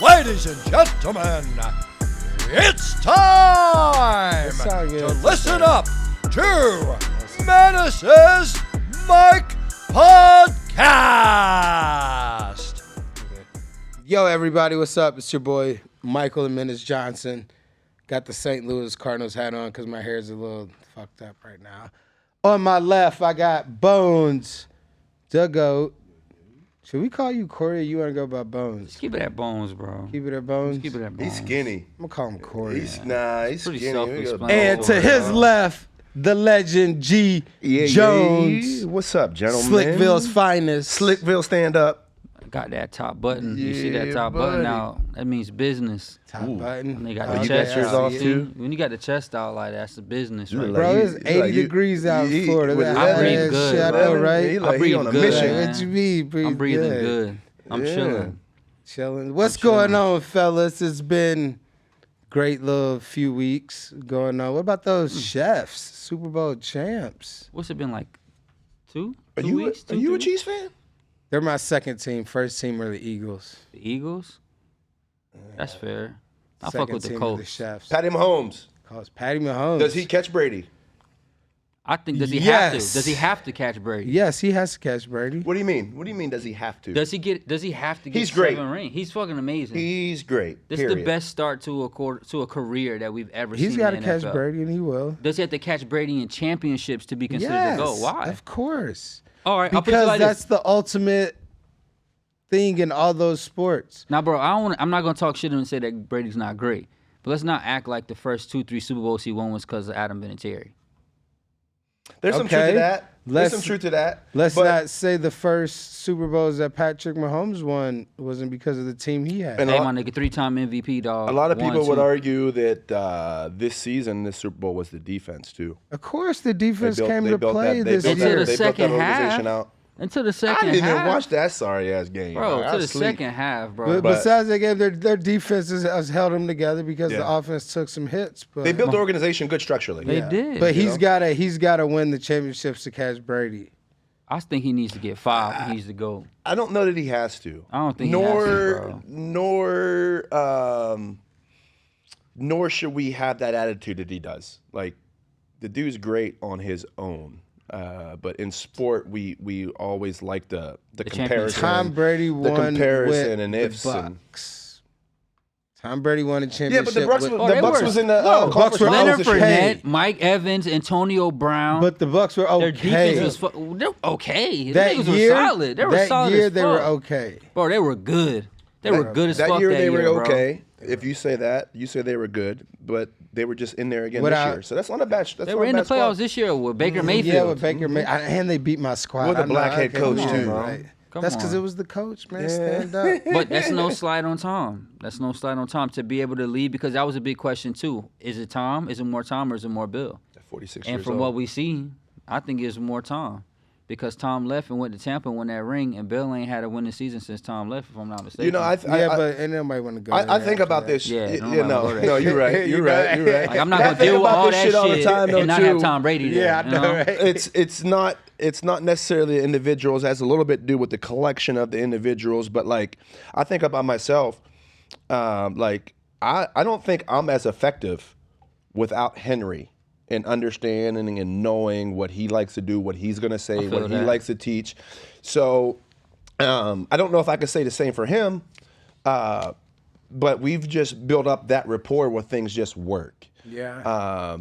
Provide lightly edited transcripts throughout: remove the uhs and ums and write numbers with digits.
Ladies and gentlemen, it's time to listen up to Menace's Mike Podcast. Yo, everybody, what's up? It's your boy, Michael and Menace Johnson. Got the St. Louis Cardinals hat on because my hair's a little fucked up right now. On my left, I got Bones, the GOAT. Should we call you Corey or you want to go by Bones? Just keep it at Bones, bro. Keep it at Bones? Just keep it at Bones. He's skinny. I'm going to call him Corey. He's Pretty skinny. self-explanatory. And to his left, the legend G. Jones. Yeah. What's up, gentlemen? Slickville's finest. Slickville, stand up. Got that top button. You see that Yeah, top buddy. button out? That means business. Top button. When they got Oh, the you chest got yours out. off, See? too? When you got the chest out like that, that's the business, right? like Bro, you- it's 80 like you- degrees out in you eat Florida. with That the I hot breathe ass good, shit, I bro. know, right? He I like he breathe on a good, mission. man. What you mean? Breathe I'm breathing good. good. I'm Yeah. chilling. Chilling. What's chilling. going on, fellas? It's been great little few weeks going on. What about those chefs, Super Bowl champs? What's it been like? Two Are you weeks? a Three? Chiefs fan? They're my second team. First team are the Eagles. The Eagles? That's fair. I Second fuck with the team are the Colts. chefs. Patty Mahomes. Calls Patty Mahomes. Does he catch Brady? I think does he have to? Yes. Does he have to catch Brady? Yes, he has to catch Brady. What do you mean? What do you mean? Does he have to? Does he have to get He's great. 7 rings? He's fucking amazing. He's great. This is period. the best start to a career that we've ever seen. He's got to in the catch NFL. Brady, and he will. Does he have to catch Brady in championships to be considered Yes, a GOAT? Why? of course. All right, I'll put it Because like that's this. the ultimate thing in all those sports. Now, bro, I'm not gonna talk shit and say that Brady's not great, but let's not act like the first 2-3 Super Bowls he won was because of Adam Vinatieri. There's some truth Okay. to that. There's Let's- some truth to that. Let's But- not say the first Super Bowls that Patrick Mahomes won wasn't because of the team he had. And Hey, a my lot, nigga, 3-time MVP, dog. a lot of people 1, would 2. argue that this season, this Super Bowl was the defense too. Of course, the defense They built- came they to built play that- they this built Until year. the they built that second organization half. out. Until the I second didn't half. even watch that sorry ass game. Bro, I to the was asleep. second half, bro. But But- besides that game, their defense has held them together because the Yeah. offense took some hits. But They built the organization good structurally. They did. But you he's gotta win the championships to catch Brady. I think he needs to get 5. He needs to go. I don't know that he has to. I don't think he has to, bro. Nor should we have that attitude that he does. Like, the dude's great on his own. But in sport, we always like the comparison. Tom Brady the won comparison with and the ifs and- Bucks. Tom Brady won a Yeah, championship. but the Bucks, with, was, Oh, the they Bucks were- was in the No, Bucks conference were finals Leonard this year. okay. Fournette, Mike Evans, Antonio Brown. but the Bucks were their okay. defense was they're okay. that Niggas year, were solid. They were that solid year as they fuck. were okay. Bro, they were good. They were good as That fuck year that they year, were bro. okay. If you say that, you say they were good, but they were just in there again Without- this year. So that's not a bad. That's They not were a in the bad squad. playoffs this year with Baker Mayfield. Yeah, with Baker and they beat my squad. With a I know, black head okay, coach, come on, too. right. Come That's because on. it was the coach, man. Yeah. Stand up. But that's no slide on Tom. That's no slide on Tom to be able to lead because that was a big question too. Is it Tom? Is it more Tom or is it more Bill? 46 And years from old. what we see, I think it's more Tom. Because Tom left and went to Tampa and won that ring, and Bill ain't had a winning season since Tom left, if I'm not mistaken. You know, But ain't nobody want to go. I there think after about that. this. Yeah, Yeah, nobody wanna go there. no, you're right. You're right. You're right. Like, I'm not But I gonna think deal with about all this that shit all the shit time, though, and not too. have Tom Brady there. Yeah, I know, know? right? It's not necessarily the individuals. It has a little bit to do with the collection of the individuals. But like, I think about myself. Like, I don't think I'm as effective without Henry and understanding and knowing what he likes to do, what he's gonna say, feel what he that. likes to teach. So I don't know if I could say the same for him. But we've just built up that rapport where things just work. Yeah.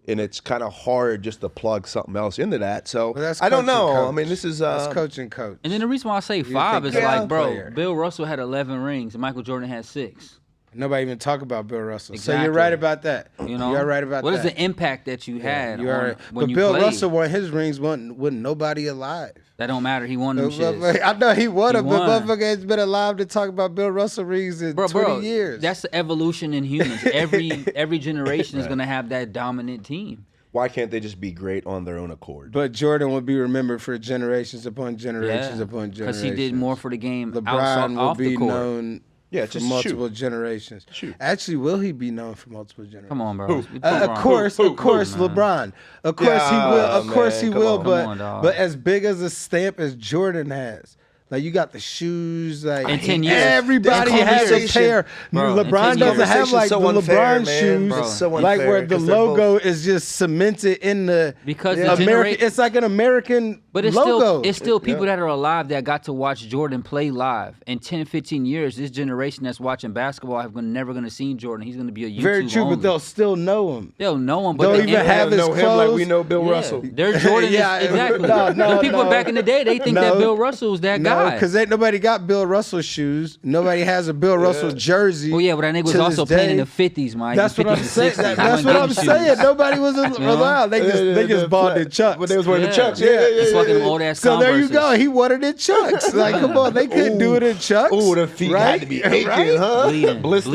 And it's kind of hard just to plug something else into that. So Well, that's I don't coach and know. I coach. mean, this is That's coach and coach. And then the reason why I say 5 is think like, yeah. bro, player. Bill Russell had 11 rings and Michael Jordan had 6. Nobody even talk about Bill Russell. So Exactly. you're right about that. You know, You're right about what that. is the impact that you had You are right. when But you Bill played? Russell won his rings, wasn't nobody alive. That don't matter. He won them shits. I know he won He them, but won. motherfucker has been alive to talk about Bill Russell rings in 20 years. That's the evolution in humans. Every generation is gonna have that dominant team. why can't they just be great on their own accord? But Jordan will be remembered for generations upon generations Yeah, upon generations. because he did more for the game LeBron outside, will off be the court. known Yeah, for just multiple shoot. generations. Shoot. Actually, will he be known for multiple generations? Come on, bro. Who? We put Of LeBron. course, Who, of course, man. LeBron. Of course he Yeah, will. Of course man, he come will. on. But Come on, dog. but as big as a stamp as Jordan has, Like you got the shoes, like In 10 years. everybody That has a conversation- pair. Bro, in LeBron 10 doesn't years. have like So the unfair, LeBron man. shoes, Bro. It's so like unfair where the 'cause they're both- logo is just cemented in the Because the American. genera- It's like an American But it's logo. still people that are alive that got to watch Jordan play live. In 10, 15 years, this generation that's watching basketball have never going to see Jordan. He's going to be a YouTube very true, only. but they'll still know him. They'll know him, but Don't the even internet- have his know him like we clothes. know Bill Yeah, Russell. They're Jordan. Yeah, Exactly. no, the people no. back in the day, they think that No. Bill Russell's that No, guy. because ain't nobody got Bill Russell shoes. Nobody has a Bill Russell jersey. Well, yeah, but that nigga was to also this playing in day. the 50s, Mike. That's the what I'm 50s saying. and 60s. That's He what I'm wasn't getting saying. shoes. Nobody was allowed. They just bought the Chucks. But they was wearing the Yeah. Chucks. Yeah. It's fucking old ass So there you Converses. go. He wanted it Chucks. Like, come on, they couldn't do it in Chucks. Ooh, the feet right? had to be aching, Right? huh? Bleeding, Blisters.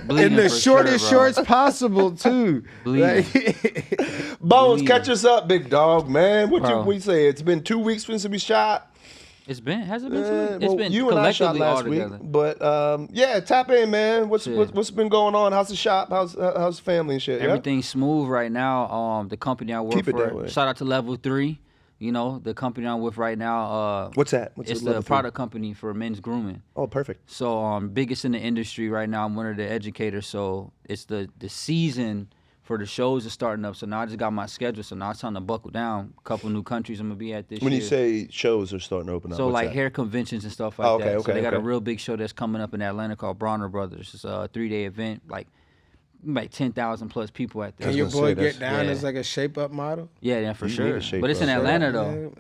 bleeding In the for shortest sure, bro. shorts possible too. Bleeding. Like, Bones, Bleeding. catch us up, big dog, man. What Bro. we say? It's been 2 weeks since we shot. Has it been 2 weeks? It's Well, been you and I shot collectively all last week, together. but yeah, tap in, man. What's been going on? How's the shop? How's the family and shit? Yeah? Everything's smooth right now. The company I work Keep it that for, way. shout out to Level 3. You know, the company I'm with right now. What's that? What's It's the the level three? product company for men's grooming. Oh, perfect. So biggest in the industry right now. I'm one of the educators. So it's the season for the shows is starting up. So now I just got my schedule. So now it's time to buckle down. A couple new countries I'm gonna be at this When year. you say shows are starting to open up, So what's like that? hair conventions and stuff like Oh, okay, that. okay, So they got a okay. real big show that's coming up in Atlanta called Bronner Brothers. It's a 3-day event, like 10,000 plus people at can there. your gonna boy say, get that's- down yeah. as like a shape up model? Yeah, for You need sure. to shape But it's in up. Atlanta though.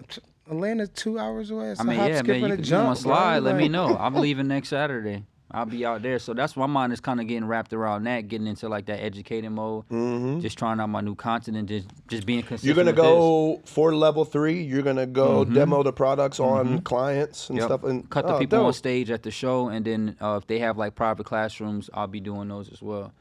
Atlanta's 2 hours away. It's I a mean, hop, yeah, skip, man, and you a can jump, come on slide. bro. Let me Like- know. I'm leaving next Saturday. I'll be out there. So that's my mind is kind of getting wrapped around that, getting into like that educating mode, just trying out my new content and just being consistent. You're gonna with this. go for level 3. You're gonna go demo the products on clients and Yep. stuff. And Cut the oh, people on dope. stage at the show, and then if they have like private classrooms, I'll be doing those as well.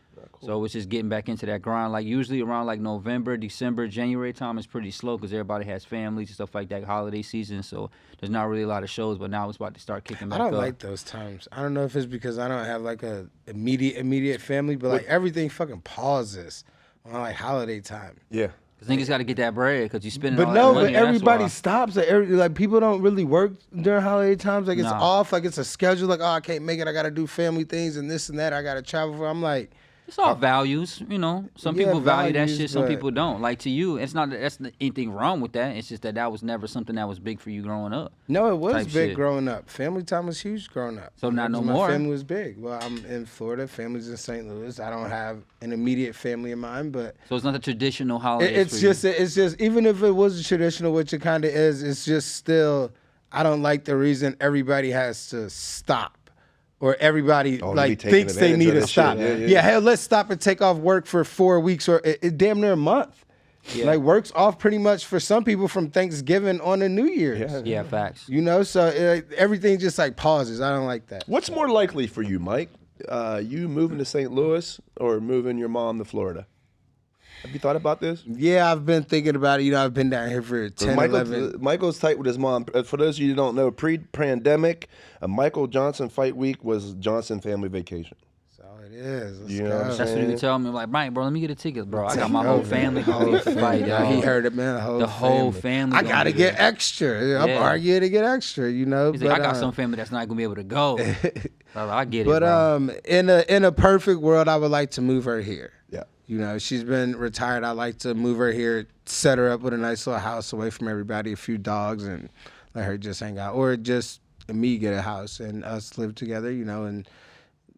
So it's just getting back into that grind. Like usually around like November, December, January time is pretty slow because everybody has families and stuff like that, holiday season. So there's not really a lot of shows. But now it's about to start kicking back I up. don't like those times. I don't know if it's because I don't have like a immediate family, but like everything fucking pauses on like holiday time. Yeah. Cause niggas got to get that bread because you spending But all no, that money. but that's everybody why. stops. Like people don't really work during holiday times. Like it's Nah. off. Like it's a schedule. Like, oh, I can't make it. I got to do family things and this and that. I got to travel for. I'm like, It's all values, you know. Some Yeah, people value that values, shit. Some but- people don't. Like to you, it's not that's anything wrong with that. It's just that was never something that was big for you growing up. no, it was Type big shit. growing up. Family time was huge growing up. So not no My more. family was big. Well, I'm in Florida. Family's in St. Louis. I don't have an immediate family in mind, but So it's not the traditional holidays. it's just even if it was traditional, which it kind of is, it's just still. I don't like the reason everybody has to stop. Or everybody Oh, they be like taking thinks they advantage need of to this stop. shit. Yeah, Yeah. hell, let's stop and take off work for 4 weeks or it damn near a month. Yeah. Like work's off pretty much for some people from Thanksgiving on to New Year's. Yeah. Yeah, facts. You know, so everything just like pauses. I don't like that. What's more likely for you, Mike? You moving to St. Louis or moving your mom to Florida? Have you thought about this? Yeah, I've been thinking about it. You know, I've been down here for 10, 11. Michael's tight with his mom. For those of you who don't know, pre-pandemic, a Michael Johnson fight week was Johnson family vacation. That's all it is. Let's You know go. what I'm That's what he saying? would tell me. Like, Mike, bro, let me get a ticket, bro. I got my whole family going to fight. Yeah, he dog. heard it, man. The whole family. I gonna gotta be get there. extra. I'm Yeah. arguing to get extra, you know. He's like, I got some family that's not gonna be able to go. I get it, But bro. in a perfect world, I would like to move her here. Yeah. You know, she's been retired. I like to move her here, set her up with a nice little house away from everybody, a few dogs, and let her just hang out, or just me get a house and us live together. You know, and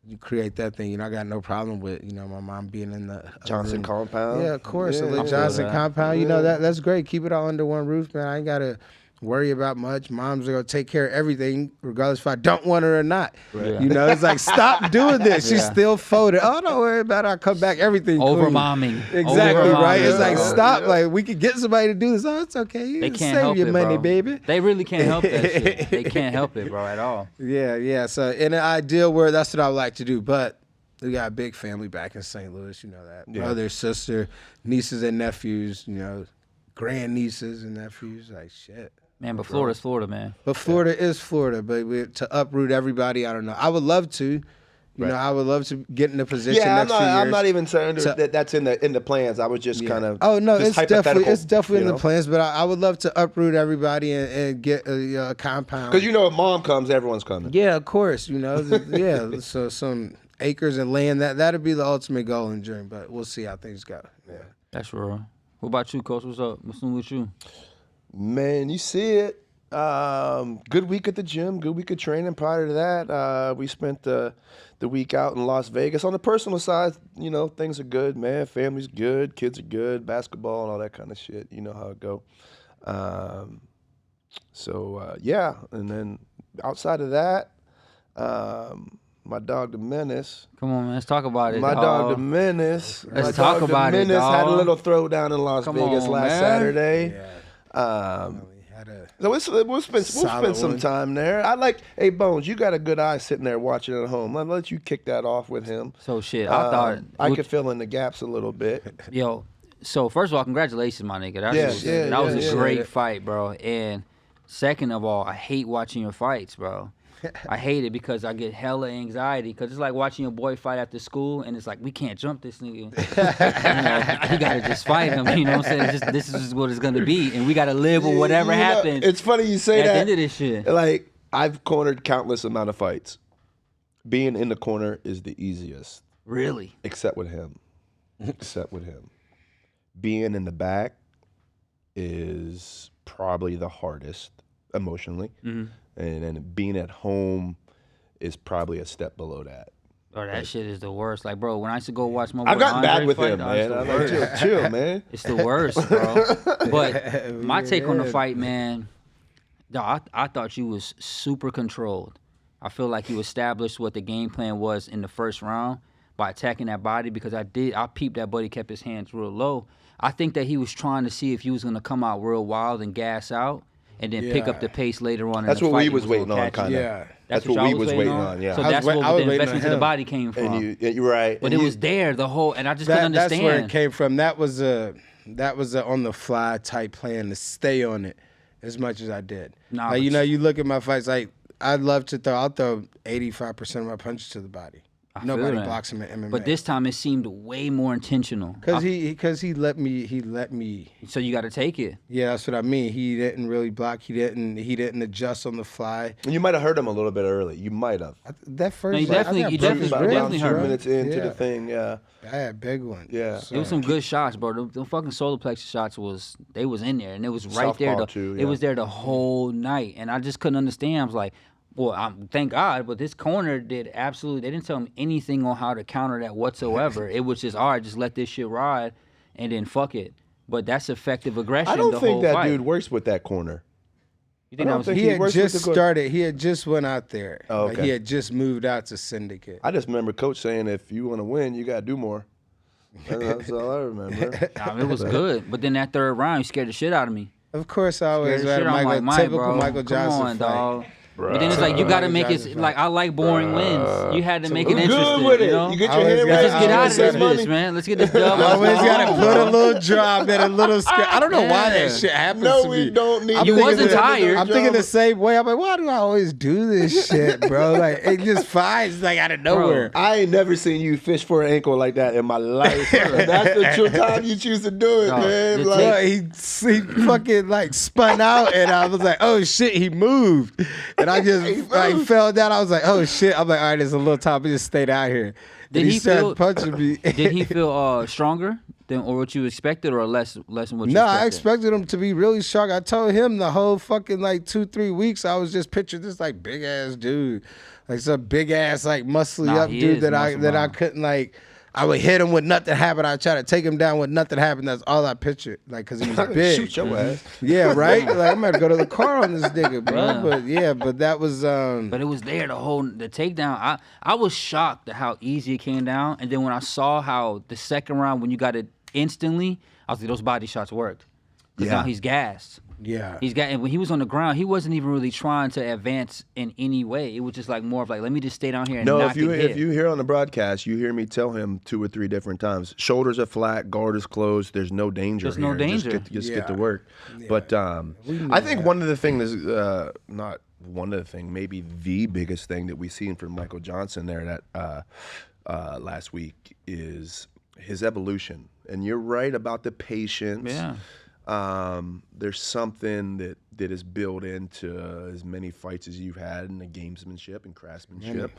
you create that thing. You know, I got no problem with my mom being in the Johnson compound. Yeah, of course, Yeah, a little yeah. Johnson that. compound. You know that's great. Keep it all under one roof, man. I ain't gotta worry about much. Mom's gonna take care of everything, regardless if I don't want her or not. Right. You know, it's like stop doing this. She's Yeah. still folded. Oh, don't worry about it. I'll come back. Everything Over clean. momming. Exactly Over right. momming, It's like bro. stop. Like we could get somebody to do this. Oh, it's okay. You They can can't save help your it, money, bro. baby. They really can't help that shit. They can't help it, bro, at all. Yeah. So in an ideal world, that's what I would like to do. But we got a big family back in St. Louis. You know that. Yeah. Brother, sister, nieces and nephews. You know, grandnieces and nephews. Like shit. Man, but Florida's Florida, man. But Florida is Florida. But to uproot everybody, I don't know. I would love to. You know, I would love to get in the position next few years. I'm not even saying that's in the plans. I was just kind of it's definitely in the know? plans. But I would love to uproot everybody and get a compound. Because if mom comes, everyone's coming. Yeah, of course. You know, so some acres and land that'd be the ultimate goal and dream. But we'll see how things go. Yeah, that's real. What about you, Coach? What's up? What's new with you? Man, you see it. Good week at the gym, good week of training. Prior to that, we spent the week out in Las Vegas. On the personal side, things are good, man. Family's good, kids are good, basketball and all that kind of shit. You know how it go. Yeah. And then outside of that, my dog, the Menace. Come on, man. Let's talk about it. My dog, the Menace. Let's talk about it, Menace had a dog. little throwdown in Las Vegas last Saturday. Yeah. So we'll spend some time there. Hey Bones, you got a good eye sitting there watching at home. I'll let you kick that off with him. So shit, I thought I could fill in the gaps a little bit. Yo, so first of all, congratulations, my nigga. That was a great fight, bro. And second of all, I hate watching your fights, bro. I hate it because I get hella anxiety because it's like watching your boy fight after school and it's like, we can't jump this nigga. You got to just fight him. You know what I'm saying? This is what it's going to be. And we got to live with whatever happens. It's funny you say that. At the end of this shit. Like, I've cornered countless amount of fights. Being in the corner is the easiest. Really? Except with him. Being in the back is probably the hardest emotionally. Mm-hmm. And then being at home is probably a step below that. Oh, that shit is the worst. Like, bro, when I used to go watch my boy I've gotten Andre bad with fight, him, man. I'm like, chill, man. It's the worst, bro. But my take on the fight, man, dog, I thought you was super controlled. I feel like you established what the game plan was in the first round by attacking that body because I peeped that buddy kept his hands real low. I think that he was trying to see if you was going to come out real wild and gas out. And then pick up the pace later on. That's in the what fight. we was waiting on, kind of. Yeah, that's what we was waiting on. Yeah, so that's where the investment to the body came from. And you're right. But it was there the whole, and I just couldn't understand. That's where it came from. That was a on the fly type plan to stay on it as much as I did. Nah, like, you look at my fights. Like I'd love to throw. I'll throw 85% of my punches to the body. Nobody blocks him in MMA. But this time it seemed way more intentional. Because he let me. So you got to take it. Yeah, that's what I mean. He didn't really block. He didn't adjust on the fly. And you might have hurt him a little bit early. You might have. That first, you definitely hurt 2 minutes into the thing. Yeah, I had big ones. Yeah, it was some good shots, bro. The fucking solar plexus shots was in there, and it was right there. It was there the whole night, and I just couldn't understand. I was like, well, thank God, but this corner did absolutely. They didn't tell him anything on how to counter that whatsoever. It was just, all right, just let this shit ride, and then fuck it. But that's effective aggression. I don't think that fight. dude works with that corner. You think that was? He had just started. He had just went out there. Oh, okay. Like he had just moved out to Syndicate. I just remember Coach saying, if you want to win, you got to do more. That's all I remember. It was good, but then that third round, you scared the shit out of me. Of course, I always had a typical Michael Johnson Come on, fight. Dog. But then it's like you gotta make it like I like boring wins. You had to make it interesting. Good with it. You know? You get your head Let's right. just get out of this bitch, man. Let's get this dub. Always gotta put a little drop and a little scare. I don't know why that shit happens to me. No, we don't need. You wasn't tired. I'm thinking the same way. I'm like, why do I always do this shit, bro? Like it just finds like out of nowhere. I ain't never seen you fish for an ankle like that in my life. That's the true time you choose to do it, man. Like, he fucking like spun out, and I was like, oh shit, he moved, and I just like fell down. I was like, oh shit. I'm like, all right, there's a little time. I just stayed out here. Did he started punching me. Did he feel stronger than or what you expected, or less than what you expected? No, I expected him to be really strong. I told him the whole fucking like 2-3 weeks I was just picturing this like big ass dude, like some big ass like muscly up dude that I couldn't like. I would hit him with nothing happened. I try to take him down with nothing happened. That's all I pictured. Like, because he was big. Shoot your ass. Yeah, right? Like, I'm going to go to the car on this nigga, bro. Yeah. But that was... But it was there, the takedown. I was shocked at how easy it came down. And then when I saw how the second round, when you got it instantly, I was like, those body shots worked. Because now he's gassed. Yeah. And when he was on the ground, he wasn't even really trying to advance in any way. It was just like more of like, let me just stay down here and knock if you hear on the broadcast, you hear me tell him 2 or 3 different times, shoulders are flat, guard is closed, there's no danger There's no danger. Just get to work. Yeah. But I think one of the things, not one of the things, maybe the biggest thing that we've seen from Michael Johnson there that last week is his evolution. And you're right about the patience. Yeah. There's something that is built into as many fights as you've had in the gamesmanship and craftsmanship.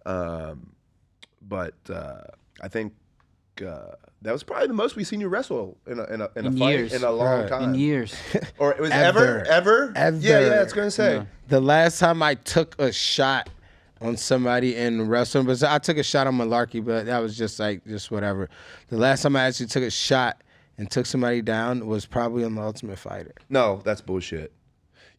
But I think that was probably the most we've seen you wrestle in a fight years. in a long time. In years. Or it was ever? Yeah, I was gonna say. Yeah. The last time I took a shot on somebody in wrestling, but I took a shot on Malarkey, but that was just whatever. The last time I actually took a shot and took somebody down was probably on the Ultimate Fighter. No, that's bullshit.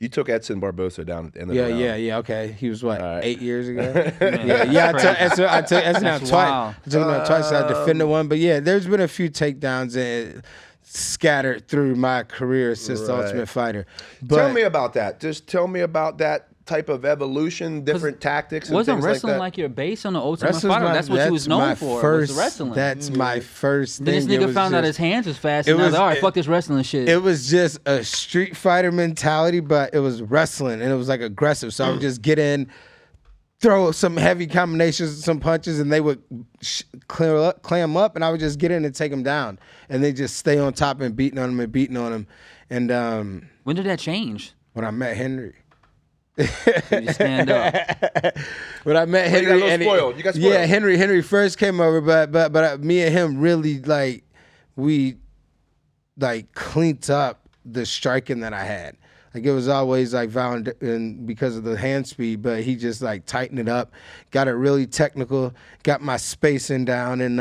You took Edson Barbosa down at the end of the round. Yeah, okay. He was what, All right. 8 years ago? Crazy. I took Edson out That's twice. wild. I took him out twice. I defended one, but yeah, there's been a few takedowns scattered through my career since the Right. Ultimate Fighter. But Tell me about that. Just tell me about that type of evolution, different tactics, and Wasn't things wrestling like like that. your base on the Ultimate wrestling's Fighter? my- That's what you was known my for. First, was wrestling. That's my first Then thing. this It nigga was found out just- his hands was fast. it And I was was- like, all right, it- fuck this wrestling shit. It was just a Street Fighter mentality, but it was wrestling, and it was like aggressive. So I would just get in, throw some heavy combinations, some punches, and they would clam up, and I would just get in and take them down. And they just stay on top and beating on them. And When did that change? when I met Henry. You stand up. When I met you got a Henry, little and spoiled. You got spoiled. yeah, Henry first came over, but me and him really we cleaned up the striking that I had. Like, it was always violent and because of the hand speed, but he just tightened it up, got it really technical, got my spacing down, and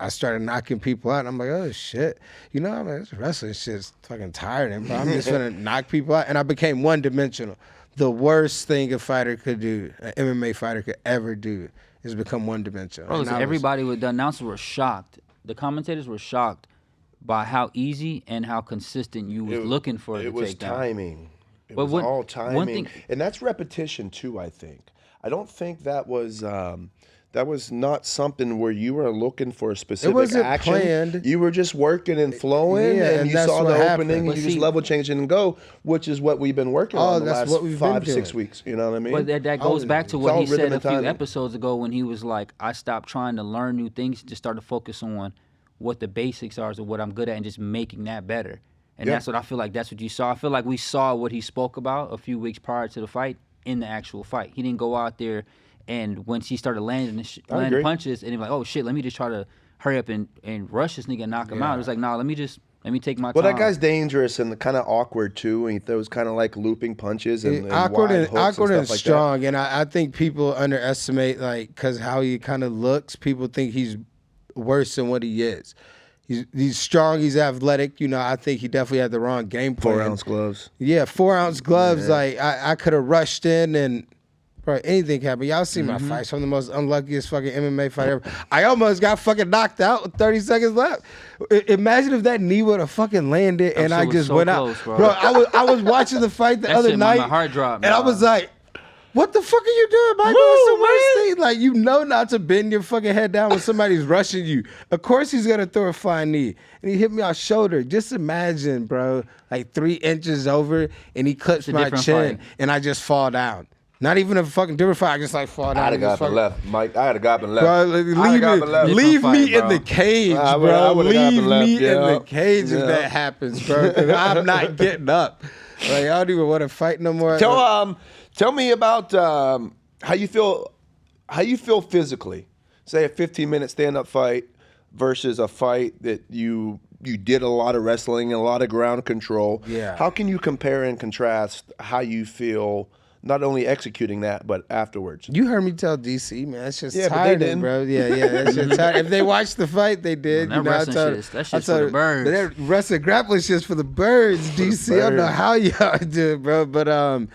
I started knocking people out. And I'm like, oh shit, this wrestling shit's fucking tiring, bro. I'm just gonna knock people out, and I became one-dimensional. The worst thing a fighter could do, an MMA fighter could ever do, is become one-dimensional. Bro, And I was- everybody the announcers were shocked. The commentators were shocked by how easy and how consistent you was looking for the It was takedown. timing. It But was one- all one timing, thing- and that's repetition too. I think. I don't think that was not something where you were looking for a specific wasn't action. planned. You were just working and flowing, Yeah, and and you that's saw what the happened. opening, But and you just see- level change it and go, which is what we've been working on the that's last what we've been 5-6 doing. weeks. You know what I mean? But that goes Always back to It's what all he said rhythm a and few timing. episodes ago when he was like, I stopped trying to learn new things, just started to focus on what the basics are, so what I'm good at, and just making that better. And Yeah. that's what I feel like that's what you saw. I feel like we saw what he spoke about a few weeks prior to the fight in the actual fight. He didn't go out there and once he started landing agree. punches, and he was like, oh shit, let me just try to hurry up and rush this nigga and knock him out. It was like, nah, let me take my Well, time. that guy's dangerous and kind of awkward too, and he throws kind of looping punches and awkward wide and hooks awkward and and stuff like strong, and I think people underestimate because how he kind of looks. People think he's worse than what he is. He's strong. He's athletic. I think he definitely had the wrong game that. plan. 4-ounce gloves. Yeah, 4-ounce gloves. I could have rushed in and. Bro, anything happened. Y'all see my fights. I'm the most unluckiest fucking MMA fighter ever. I almost got fucking knocked out with 30 seconds left. Imagine if that knee would have fucking landed and shit I was just so went close, out. bro. I was watching the fight the That other shit made my night. heart drop, and I dog. was like, what the fuck are you doing, Michael? That's the worst thing. Not to bend your fucking head down when somebody's rushing you. Of course he's gonna throw a fine knee. And he hit me on shoulder. Just imagine, bro, 3 inches over, and he clips a my different chin, fight. and I just fall down. Not even a fucking different fight. I just fall down. I'd have and got just up and left, Mike. I'd have got up and left. Bro, I'd have got up and left. leave Different me fight, in bro. the cage, I bro. would've got up and Leave left, me in yeah. the cage if Yeah. that happens, bro. 'Cause I'm not getting up. I don't even want to fight no more. Tell me about how you feel. How you feel physically? Say a 15-minute stand-up fight versus a fight that you did a lot of wrestling and a lot of ground control. Yeah. How can you compare and contrast how you feel? Not only executing that, but afterwards. You heard me tell DC, man. That's just Yeah, but they tired, didn't. bro. Yeah, that's just tired. If they watched the fight, they did. That wrestling shit's for the birds. That wrestling grappling shit's for the birds, DC. I don't know birds. how y'all do it, bro, but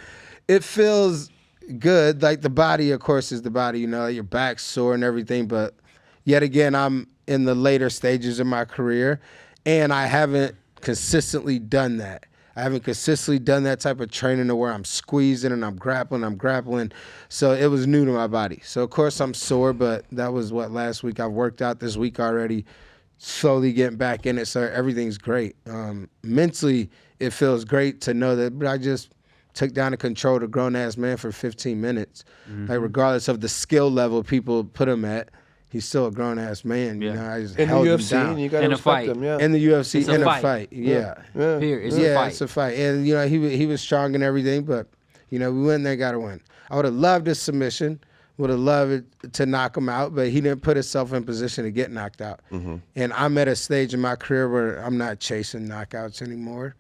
it feels good. Like the body, of course, is the body. Your back's sore and everything. But yet again, I'm in the later stages of my career, and I haven't consistently done that. I haven't consistently done that type of training to where I'm squeezing and I'm grappling. So it was new to my body. So of course I'm sore, but that was last week. I've worked out this week already, slowly getting back in it. So everything's great. Mentally, it feels great to know that I just took down and controlled a grown-ass man for 15 minutes. Like, regardless of the skill level people put him at, he's still a grown-ass man. You know, I just in the held him UFC, down. and you got to In a respect fight. him. Yeah. In the UFC, It's a in a fight. fight. Yeah. Period. It's a fight. It's a fight. And, you know, he was strong and everything, but, you know, we went there, got to win. I would have loved a submission, would have loved to knock him out, but he didn't put himself in position to get knocked out. And I'm at a stage in my career where I'm not chasing knockouts anymore.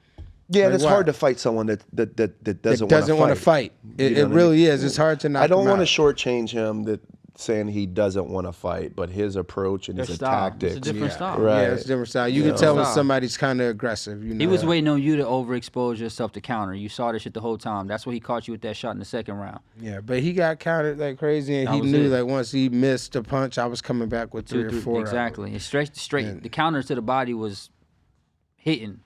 Yeah, Like, and it's why? hard to fight someone that It doesn't want to fight. It really is. It's hard to knock I don't him want out. to shortchange him that saying he doesn't want to fight, but his approach and Their his style. tactics. It's a different style. Right. Yeah, it's a different style. You Yeah. can tell when Style. somebody's kind of aggressive. You know? He was waiting on you to overexpose yourself to counter. You saw that shit the whole time. That's why he caught you with that shot in the second round. Yeah, but he got counted like crazy, and That he was knew it. that once he missed a punch, I was coming back with three or four. Exactly. And straight. Yeah. The counter to the body was hitting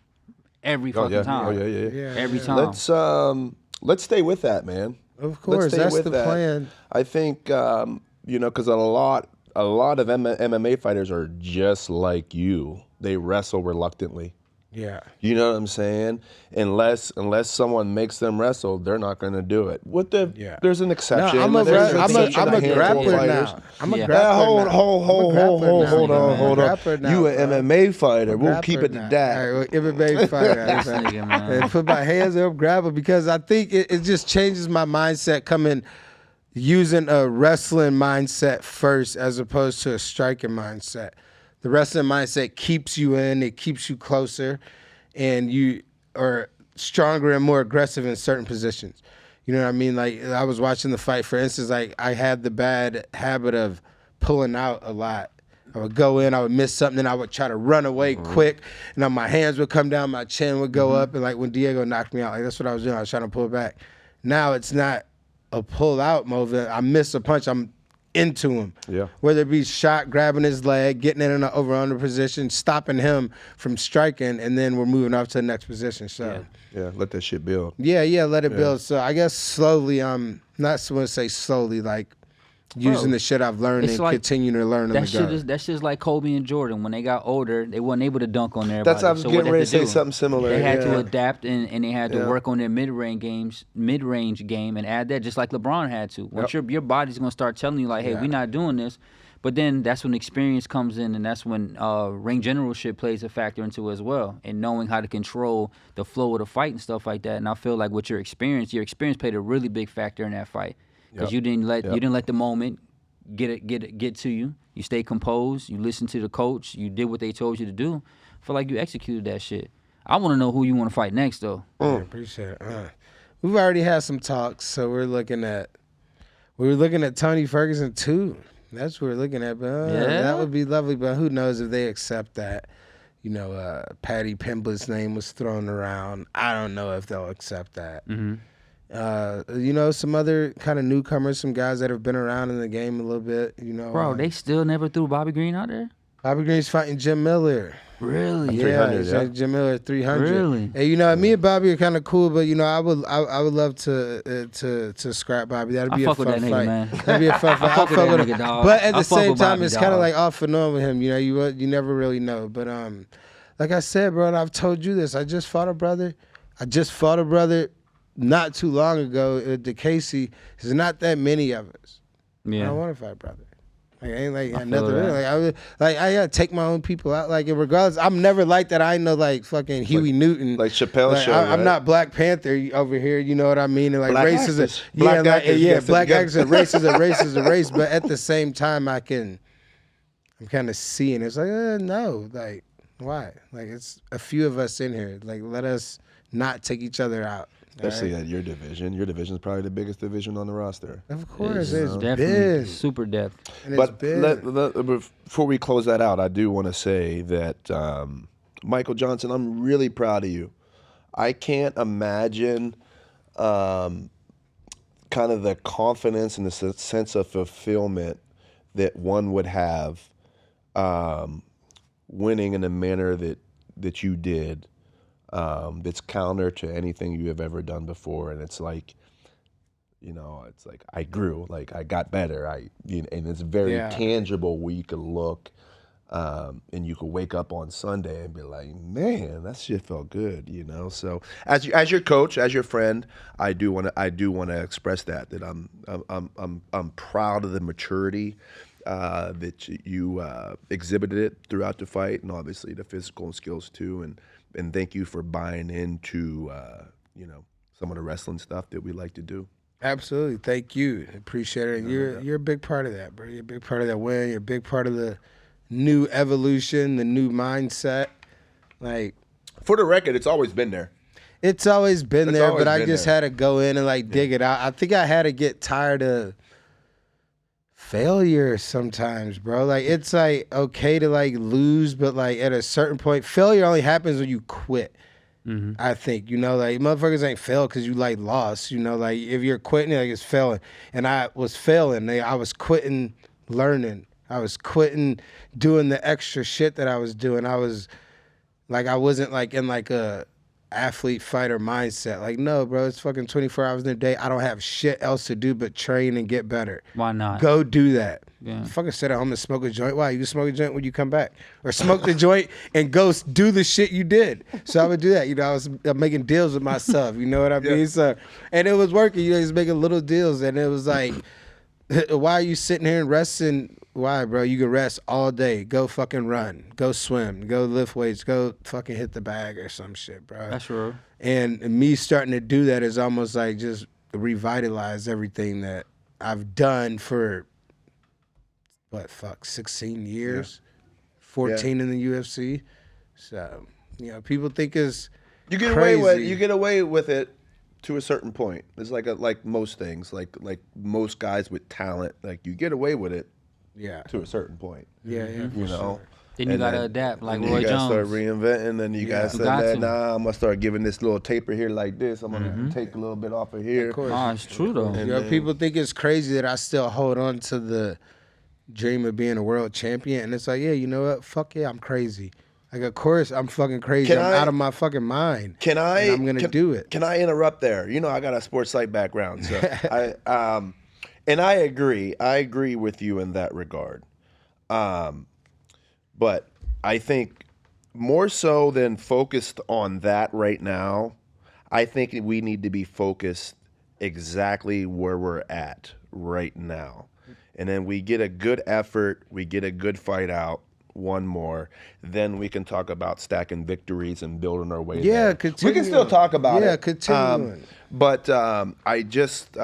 every Oh fucking yeah. time. Oh yeah, yeah. Yeah, Every yeah. time. Let's stay with that, man. Of course, Let's stay that's with the that. plan. I think you know, because a lot of MMA fighters are just like you. They wrestle reluctantly. Yeah. You know what I'm saying? Unless someone makes them wrestle, they're not going to do it. There's an exception. No, I'm a There's an grappler exception, a handful of fighters. now. I'm a Yeah. grappler now. Hold on. You an MMA fighter. We'll keep it to that. All right, MMA fighter. This nigga, man. And put my hands up, grab it, because I think it just changes my mindset coming using a wrestling mindset first as opposed to a striking mindset. The wrestling mindset keeps you in, it keeps you closer, and you are stronger and more aggressive in certain positions. You know what I mean? Like, I was watching the fight, for instance, like, I had the bad habit of pulling out a lot. I would go in, I would miss something, and I would try to run away quick, and then my hands would come down, my chin would go up, and like when Diego knocked me out, like that's what I was doing. I was trying to pull back. Now it's not a pull out move. I miss a punch, I'm into him. Yeah. Whether it be shot, grabbing his leg, getting in an over-under position, stopping him from striking, and then we're moving up to the next position. So Yeah, let that shit build. yeah, let it build. So I guess slowly, not supposed to say slowly, like using the shit I've learned it's and like- continuing to learn on That the shit go. is that's just like Kobe and Jordan. When they got older, they weren't able to dunk on everybody. That's I was So what getting they ready had to say do, something similar. They had yeah. to adapt and they had to Yeah. work on their mid-range game and add that, just like LeBron had to. Once your body's gonna start telling you like, hey, we're not doing this. But then that's when experience comes in, and that's when ring generalship plays a factor into it as well, and knowing how to control the flow of the fight and stuff like that. And I feel like with your experience played a really big factor in that fight, because you didn't let the moment get to you. You stayed composed. You listened to the coach. You did what they told you to do. I feel like you executed that shit. I want to know who you want to fight next, though. Yeah, appreciate it. We've already had some talks, so we were looking at Tony Ferguson too. That's what we're looking at, but that would be lovely. But who knows if they accept that? You know, Patty Pimblett's name was thrown around. I don't know if they'll accept that. You know, some other kind of newcomers, some guys that have been around in the game a little bit. You know, Bro, they still never threw Bobby Green out there? Bobby Green's fighting Jim Miller. Really? Yeah, 300, he's yeah. like Jim Miller 300. Really? And you know, me and Bobby are kind of cool, but you know, I would love to scrap Bobby. That'd be I a fuck fun with that nigga, fight. man. That'd be a fun fight. I fuck with that nigga, dog. But at I the fuck same with time, Bobby, it's kind of dog. like off and on with him. You know, you never really know. But like I said, bro, and I've told you this. I just fought a brother not too long ago at the Casey. There's not that many of us. I Yeah. don't want to fight brother. Like, ain't like I feel nothing. that. Really. I gotta take my own people out. Like, regardless, I'm never like that. I ain't no like fucking Huey Newton. like Chappelle show, I'm right? not Black Panther over here. You know what I mean? And like Black race is a actors. Black like, actors yeah, get black together. actors. Race is a race is a race. But at the same time, I'm kind of seeing it's like no, like why? Like it's a few of us in here. Like let us not take each other out. Especially at your division. Your division is probably the biggest division on the roster. Of course, it's Definitely big. super depth. And it's But big. before we close that out, I do want to say that Michael Johnson, I'm really proud of you. I can't imagine kind of the confidence and the sense of fulfillment that one would have winning in the manner that you did. That's counter to anything you have ever done before, and it's like, you know, it's like I grew, like I got better, and it's very Yeah. tangible where you can look. and you could wake up on Sunday and be like, man, that shit felt good, you know. So as your coach, as your friend, I do want to express that I'm proud of the maturity that you exhibited it throughout the fight, and obviously the physical skills too, and thank you for buying into some of the wrestling stuff that we like to do. Absolutely, thank you, appreciate it. And you're a big part of that, bro. You're a big part of that win. You're a big part of the new evolution, the new mindset. Like, for the record, it's always been there. It's always been there, but I just there. had to go in and like dig it out. I think I had to get tired of failure sometimes, bro. Like, it's like okay to like lose, but like at a certain point, failure only happens when you quit. I think, like motherfuckers ain't fail because you like lost. Like if you're quitting, like it's failing. And I was failing. I was quitting learning. I was quitting doing the extra shit that I was doing. I wasn't like in like a athlete fighter mindset. Like, no, bro, it's fucking 24 hours in a day. I don't have shit else to do but train and get better. Why not? Go do that. Yeah. Fucking sit at home and smoke a joint. Why? You can smoke a joint when you come back. Or smoke the joint and go do the shit you did. So I would do that. I was making deals with myself. You know what I mean? So, and it was working. He was making little deals. And it was like, why are you sitting here and resting? Why, bro? You can rest all day. Go fucking run. Go swim. Go lift weights. Go fucking hit the bag or some shit, bro. That's real. And me starting to do that is almost like just revitalize everything that I've done for 16 years, 14 in the UFC. So, people think it's you get away with it to a certain point. It's like most things, like most guys with talent, like you get away with it. Yeah. To a certain point. Yeah. You know. Then you gotta adapt, like Roy you gotta Jones. start reinventing, and you gotta say, nah, I'm gonna start giving this little taper here like this. I'm gonna take a little bit off of here. Of course. Oh, it's true though. People think it's crazy that I still hold on to the dream of being a world champion, and it's like, yeah, you know what? Fuck yeah, I'm crazy. Like, of course, I'm fucking crazy. I'm out of my fucking mind. I'm gonna do it. Can I interrupt there? I got a sports psych background, so and I agree. I agree with you in that regard. But I think more so than focused on that right now, I think we need to be focused exactly where we're at right now. And then we get a good effort, we get a good fight out, one more, then we can talk about stacking victories and building our way there. Continue. We can still talk about it. Yeah, continue. But I just...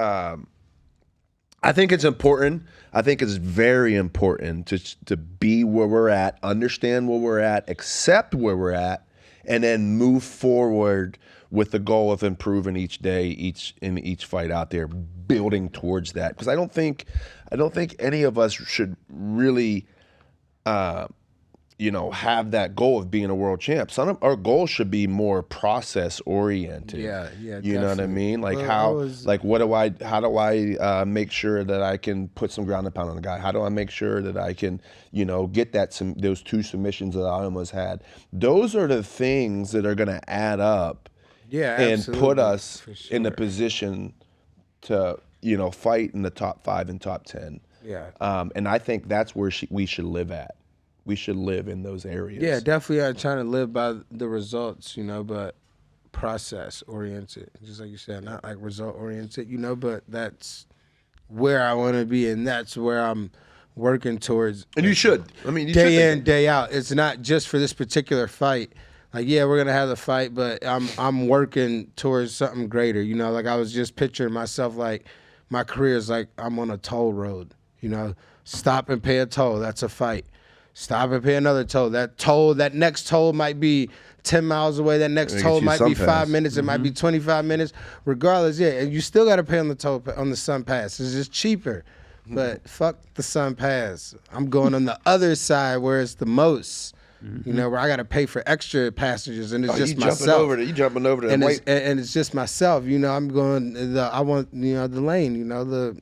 I think it's important. I think it's very important to be where we're at, understand where we're at, accept where we're at, and then move forward with the goal of improving each day, in each fight out there, building towards that. Because I don't think any of us should really have that goal of being a world champ. Some of our goals should be more process oriented. Yeah. You know what I mean? Like how do I make sure that I can put some ground and pound on a guy? How do I make sure that I can, get those 2 submissions that I almost had? Those are the things that are going to add up. Yeah, and absolutely. put us in a position to, fight in the top 5 and top 10. Yeah. And I think that's where we should live at. We should live in those areas. Yeah, definitely are trying to live by the results, but process oriented. Just like you said, not like result oriented, but that's where I want to be, and that's where I'm working towards. And you should. I mean, day in, day out. It's not just for this particular fight. Like, yeah, we're gonna have the fight, but I'm working towards something greater. Like I was just picturing myself like my career is like I'm on a toll road. Stop and pay a toll. That's a fight. Stop and pay another toll. That next toll might be 10 miles away. That next toll might be 5 minutes. It might be 25 minutes. Regardless, yeah, and you still got to pay on the Sun Pass. It's just cheaper. But fuck the Sun Pass. I'm going on the other side where it's the most. Where I got to pay for extra passengers, and it's just myself. You jumping over to and the and it's just myself. I'm going. I want the lane.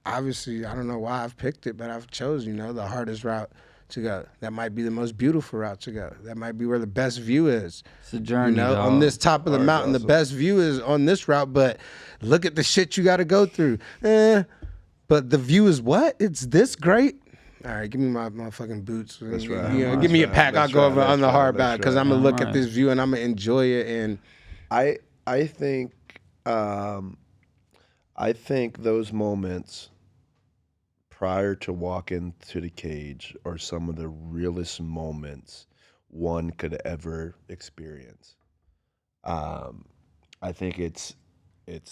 Obviously I don't know why I've picked it, but I've chosen the hardest route to go. That might be the most beautiful route to go. That might be where the best view is. It's a journey, on this top of the mountain, awesome. The best view is on this route, but look at the shit you got to go through. But the view is what? It's this great? All right, give me my fucking boots. Let's You ride. know, give me a pack. I'll go over on the hard let's back because ride. I'm gonna look Alright. at this view and I'm gonna enjoy it. And I think those moments prior to walking to the cage are some of the realest moments one could ever experience. I think it's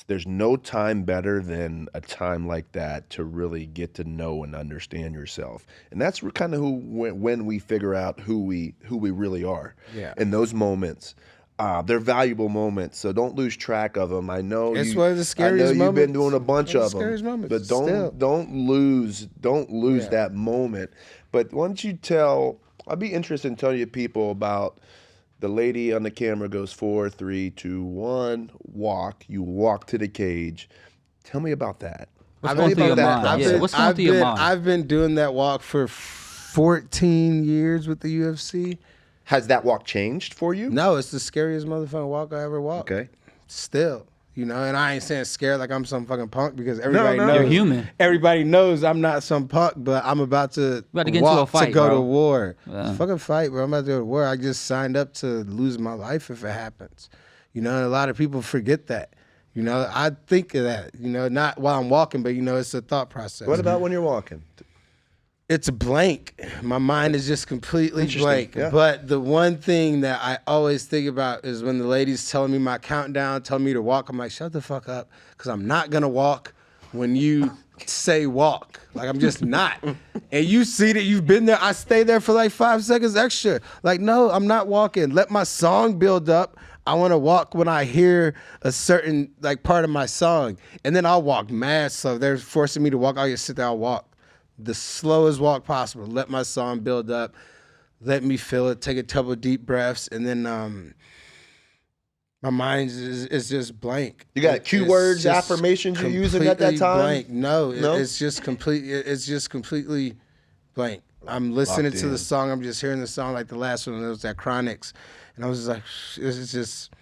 there's no time better than a time like that to really get to know and understand yourself, and that's kind of when we figure out who we really are. Yeah. In those moments. They're valuable moments, so don't lose track of them. I know It's one of the I know scariest you've been moments. doing a bunch One of of the them, scariest moments, but still. don't lose Yeah. that moment. But once you I'd be interested in telling you people about the lady on the camera goes 4, 3, 2, 1, walk. You walk to the cage. Tell me about that. What's Tell me going through your about that mind? Yeah, process. what's going through your mind? I've been doing that walk for 14 years with the UFC. Has that walk changed for you? No, it's the scariest motherfucking walk I ever walked. Okay. Still. You know, and I ain't saying scared like I'm some fucking punk because everybody no. knows. You're human. Everybody knows I'm not some punk, but I'm about to about to get into walk a fight, to go bro. to war. Yeah. Fucking fight, bro. I'm about to go to war. I just signed up to lose my life if it happens. You know, and a lot of people forget that. You know, I think of that, you know, not while I'm walking, but, you know, it's a thought process. What about when you're walking? It's blank. My mind is just completely Interesting, blank. yeah. But the one thing that I always think about is when the lady's telling me my countdown, telling me to walk. I'm like, shut the fuck up, because I'm not gonna walk when you say walk. Like, I'm just not. And you see that you've been there. I stay there for like 5 seconds extra. Like, no, I'm not walking. Let my song build up. I want to walk when I hear a certain like part of my song, and then I'll walk mad slow. They're forcing me to walk. I'll just sit there. I'll walk the slowest walk possible. Let my song build up. Let me feel it. Take a couple of deep breaths, and then my mind is just blank. You got It's keywords, just affirmations you're using at that completely time? Blank. No, No? it's just complete. It's just completely blank. I'm listening Locked to in. the song. I'm just hearing the song like the last one. It was that Chronics, and I was just like, it's just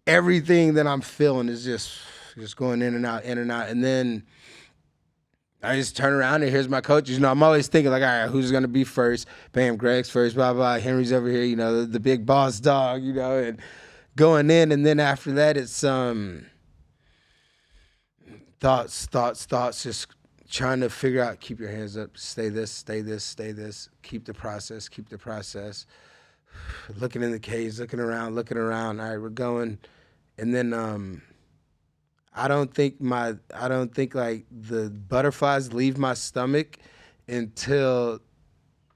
everything that I'm feeling is just going in and out, and then I just turn around and here's my coach. You know, I'm always thinking like, all right, who's gonna be first? Bam, Greg's first, blah blah. Henry's over here, you know, the big boss dog, you know, and going in, and then after that, it's thoughts, just trying to figure out. Keep your hands up. Stay this. Keep the process. Looking in the cage, looking around. All right, we're going, and then I don't think like the butterflies leave my stomach until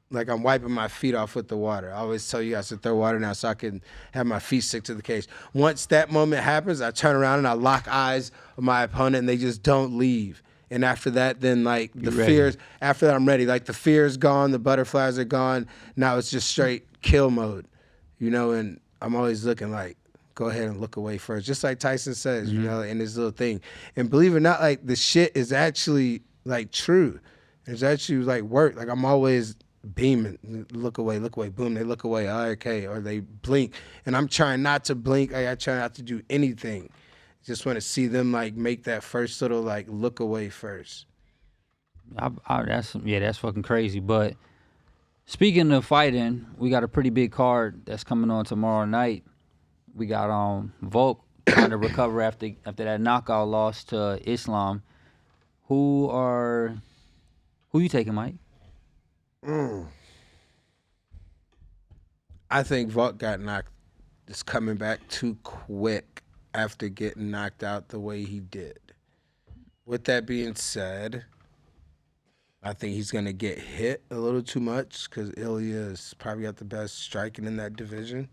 like I'm wiping my feet off with the water. I always tell you guys to throw water now so I can have my feet stick to the cage. Once that moment happens, I turn around and I lock eyes with my opponent and they just don't leave. And after that, then like the fears, after that I'm ready. Like the fear is gone, the butterflies are gone. Now it's just straight kill mode, you know, and I'm always looking like, go ahead and look away first. Just like Tyson says, you know, in his little thing. And believe it or not, like the shit is actually like true. It's actually like work. Like I'm always beaming, look away, boom, they look away, okay, or they blink. And I'm trying not to blink. I try not to do anything. Just want to see them like make that first little like look away first. That's fucking crazy. But speaking of fighting, we got a pretty big card that's coming on tomorrow night. We got Volk trying to recover after that knockout loss to Islam. Who you taking, Mike? I think Volk got knocked. Is coming back too quick after getting knocked out the way he did. With that being said, I think he's gonna get hit a little too much because Ilya is probably got the best striking in that division,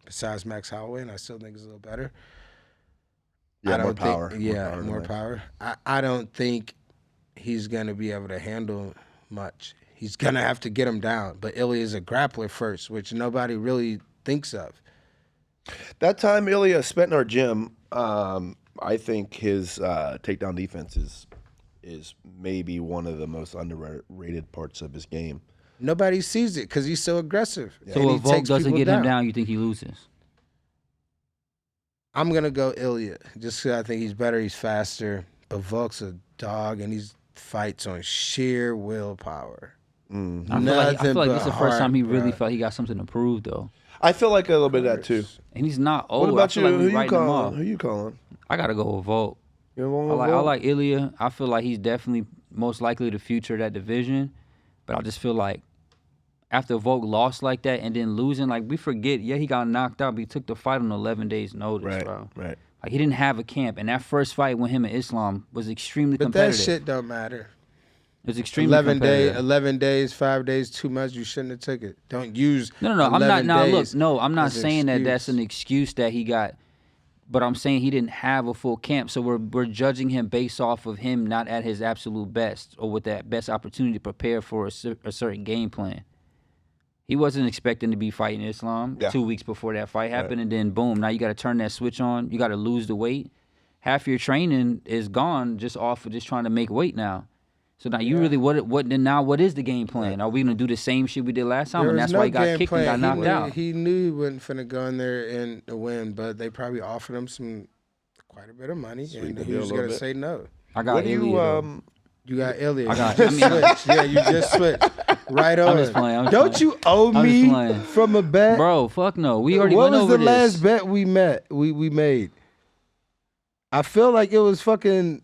besides Max Holloway, and I still think he's a little better. Yeah, I don't more power. Think, more power. I don't think he's gonna be able to handle much. He's gonna have to get him down. But Ilya is a grappler first, which nobody really thinks of. That time Ilya spent in our gym, I think his takedown defense is maybe one of the most underrated parts of his game. Nobody sees it because he's so aggressive. So and if Volk doesn't get him down, you think he loses? I'm gonna go Ilya just because I think he's better, he's faster. But Volk's a dog and he fights on sheer willpower. I feel like this is the first time he really felt he got something to prove, though. I feel like a little bit of that too. And he's not old. What about I feel you? like Who we you writing him calling? off. Who you calling? I gotta go with Volk. You going I with Volk? like Ilya. I feel like he's definitely most likely the future of that division. But I just feel like after Volk lost like that and then losing, like we forget, he got knocked out, but he took the fight on 11 days notice, bro. Right. Like he didn't have a camp, and that first fight with him and Islam was extremely But competitive. that shit don't matter. It was extremely competitive. 11 days, 5 days, too much. You shouldn't have took it. Don't use. No. I'm not. Now look, I'm not as an saying that excuse. that's an excuse that he got, but I'm saying he didn't have a full camp. So we're judging him based off of him not at his absolute best or with that best opportunity to prepare for a certain game plan. He wasn't expecting to be fighting Islam 2 weeks before that fight happened, and then boom, now you got to turn that switch on. You got to lose the weight. Half your training is gone just off of just trying to make weight now. So now you really what is the game plan? Are we gonna do the same shit we did last time? There And was that's no why he got game kicked plan. and got knocked out. He knew he wasn't finna go in there and win, but they probably offered him quite a bit of money, and he was gonna say no. I got What do Ilya. You got Ilya. You just switched right on. I'm just playing. I'm just Don't playing. you owe I'm just me playing. from a bet, Bro, fuck no. We already what went was over the this. last bet we made? I feel like it was fucking.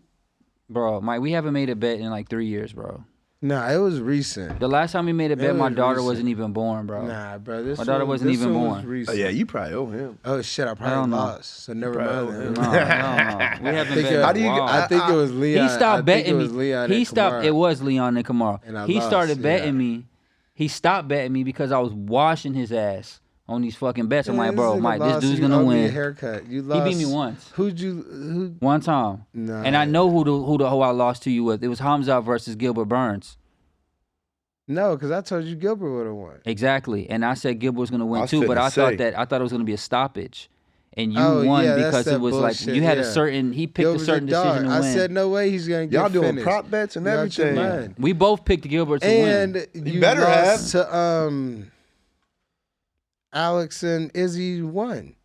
Bro, Mike, we haven't made a bet in like 3 years, bro. Nah, it was recent. The last time we made a bet, It my was daughter recent. wasn't even born, bro. Nah, bro. This My daughter one- wasn't this even one was born. Oh, recent. yeah, you probably owe him. Oh shit, I Hell probably no. lost. So never probably mind. No, hell no. We haven't think bet. it- How do you- I think it was Leon. He stopped betting It was me. Leon He and stopped. Kamara. It was Leon and Kamara. And I He lost, started yeah. betting me. He stopped betting me because I was washing his ass on these fucking bets. I'm Man, like, bro, nigga Mike, lost, this dude's you gonna owe me a win. haircut. You He lost. beat me once. Who? One time. Nah. And I know who I lost to you with. It was Hamza versus Gilbert Burns. No, because I told you Gilbert would have won. Exactly. And I said Gilbert was gonna I win was too, but finna I say. thought it was gonna be a stoppage. And you Oh, won yeah, that's because it that was bullshit, like you had a yeah. certain he picked a Gilbert's certain dog. decision to I win. said no way he's gonna get Y'all doing finished. prop bets and You out your everything. mind. We both picked Gilbert to win. And you better lost to Alex and Izzy won.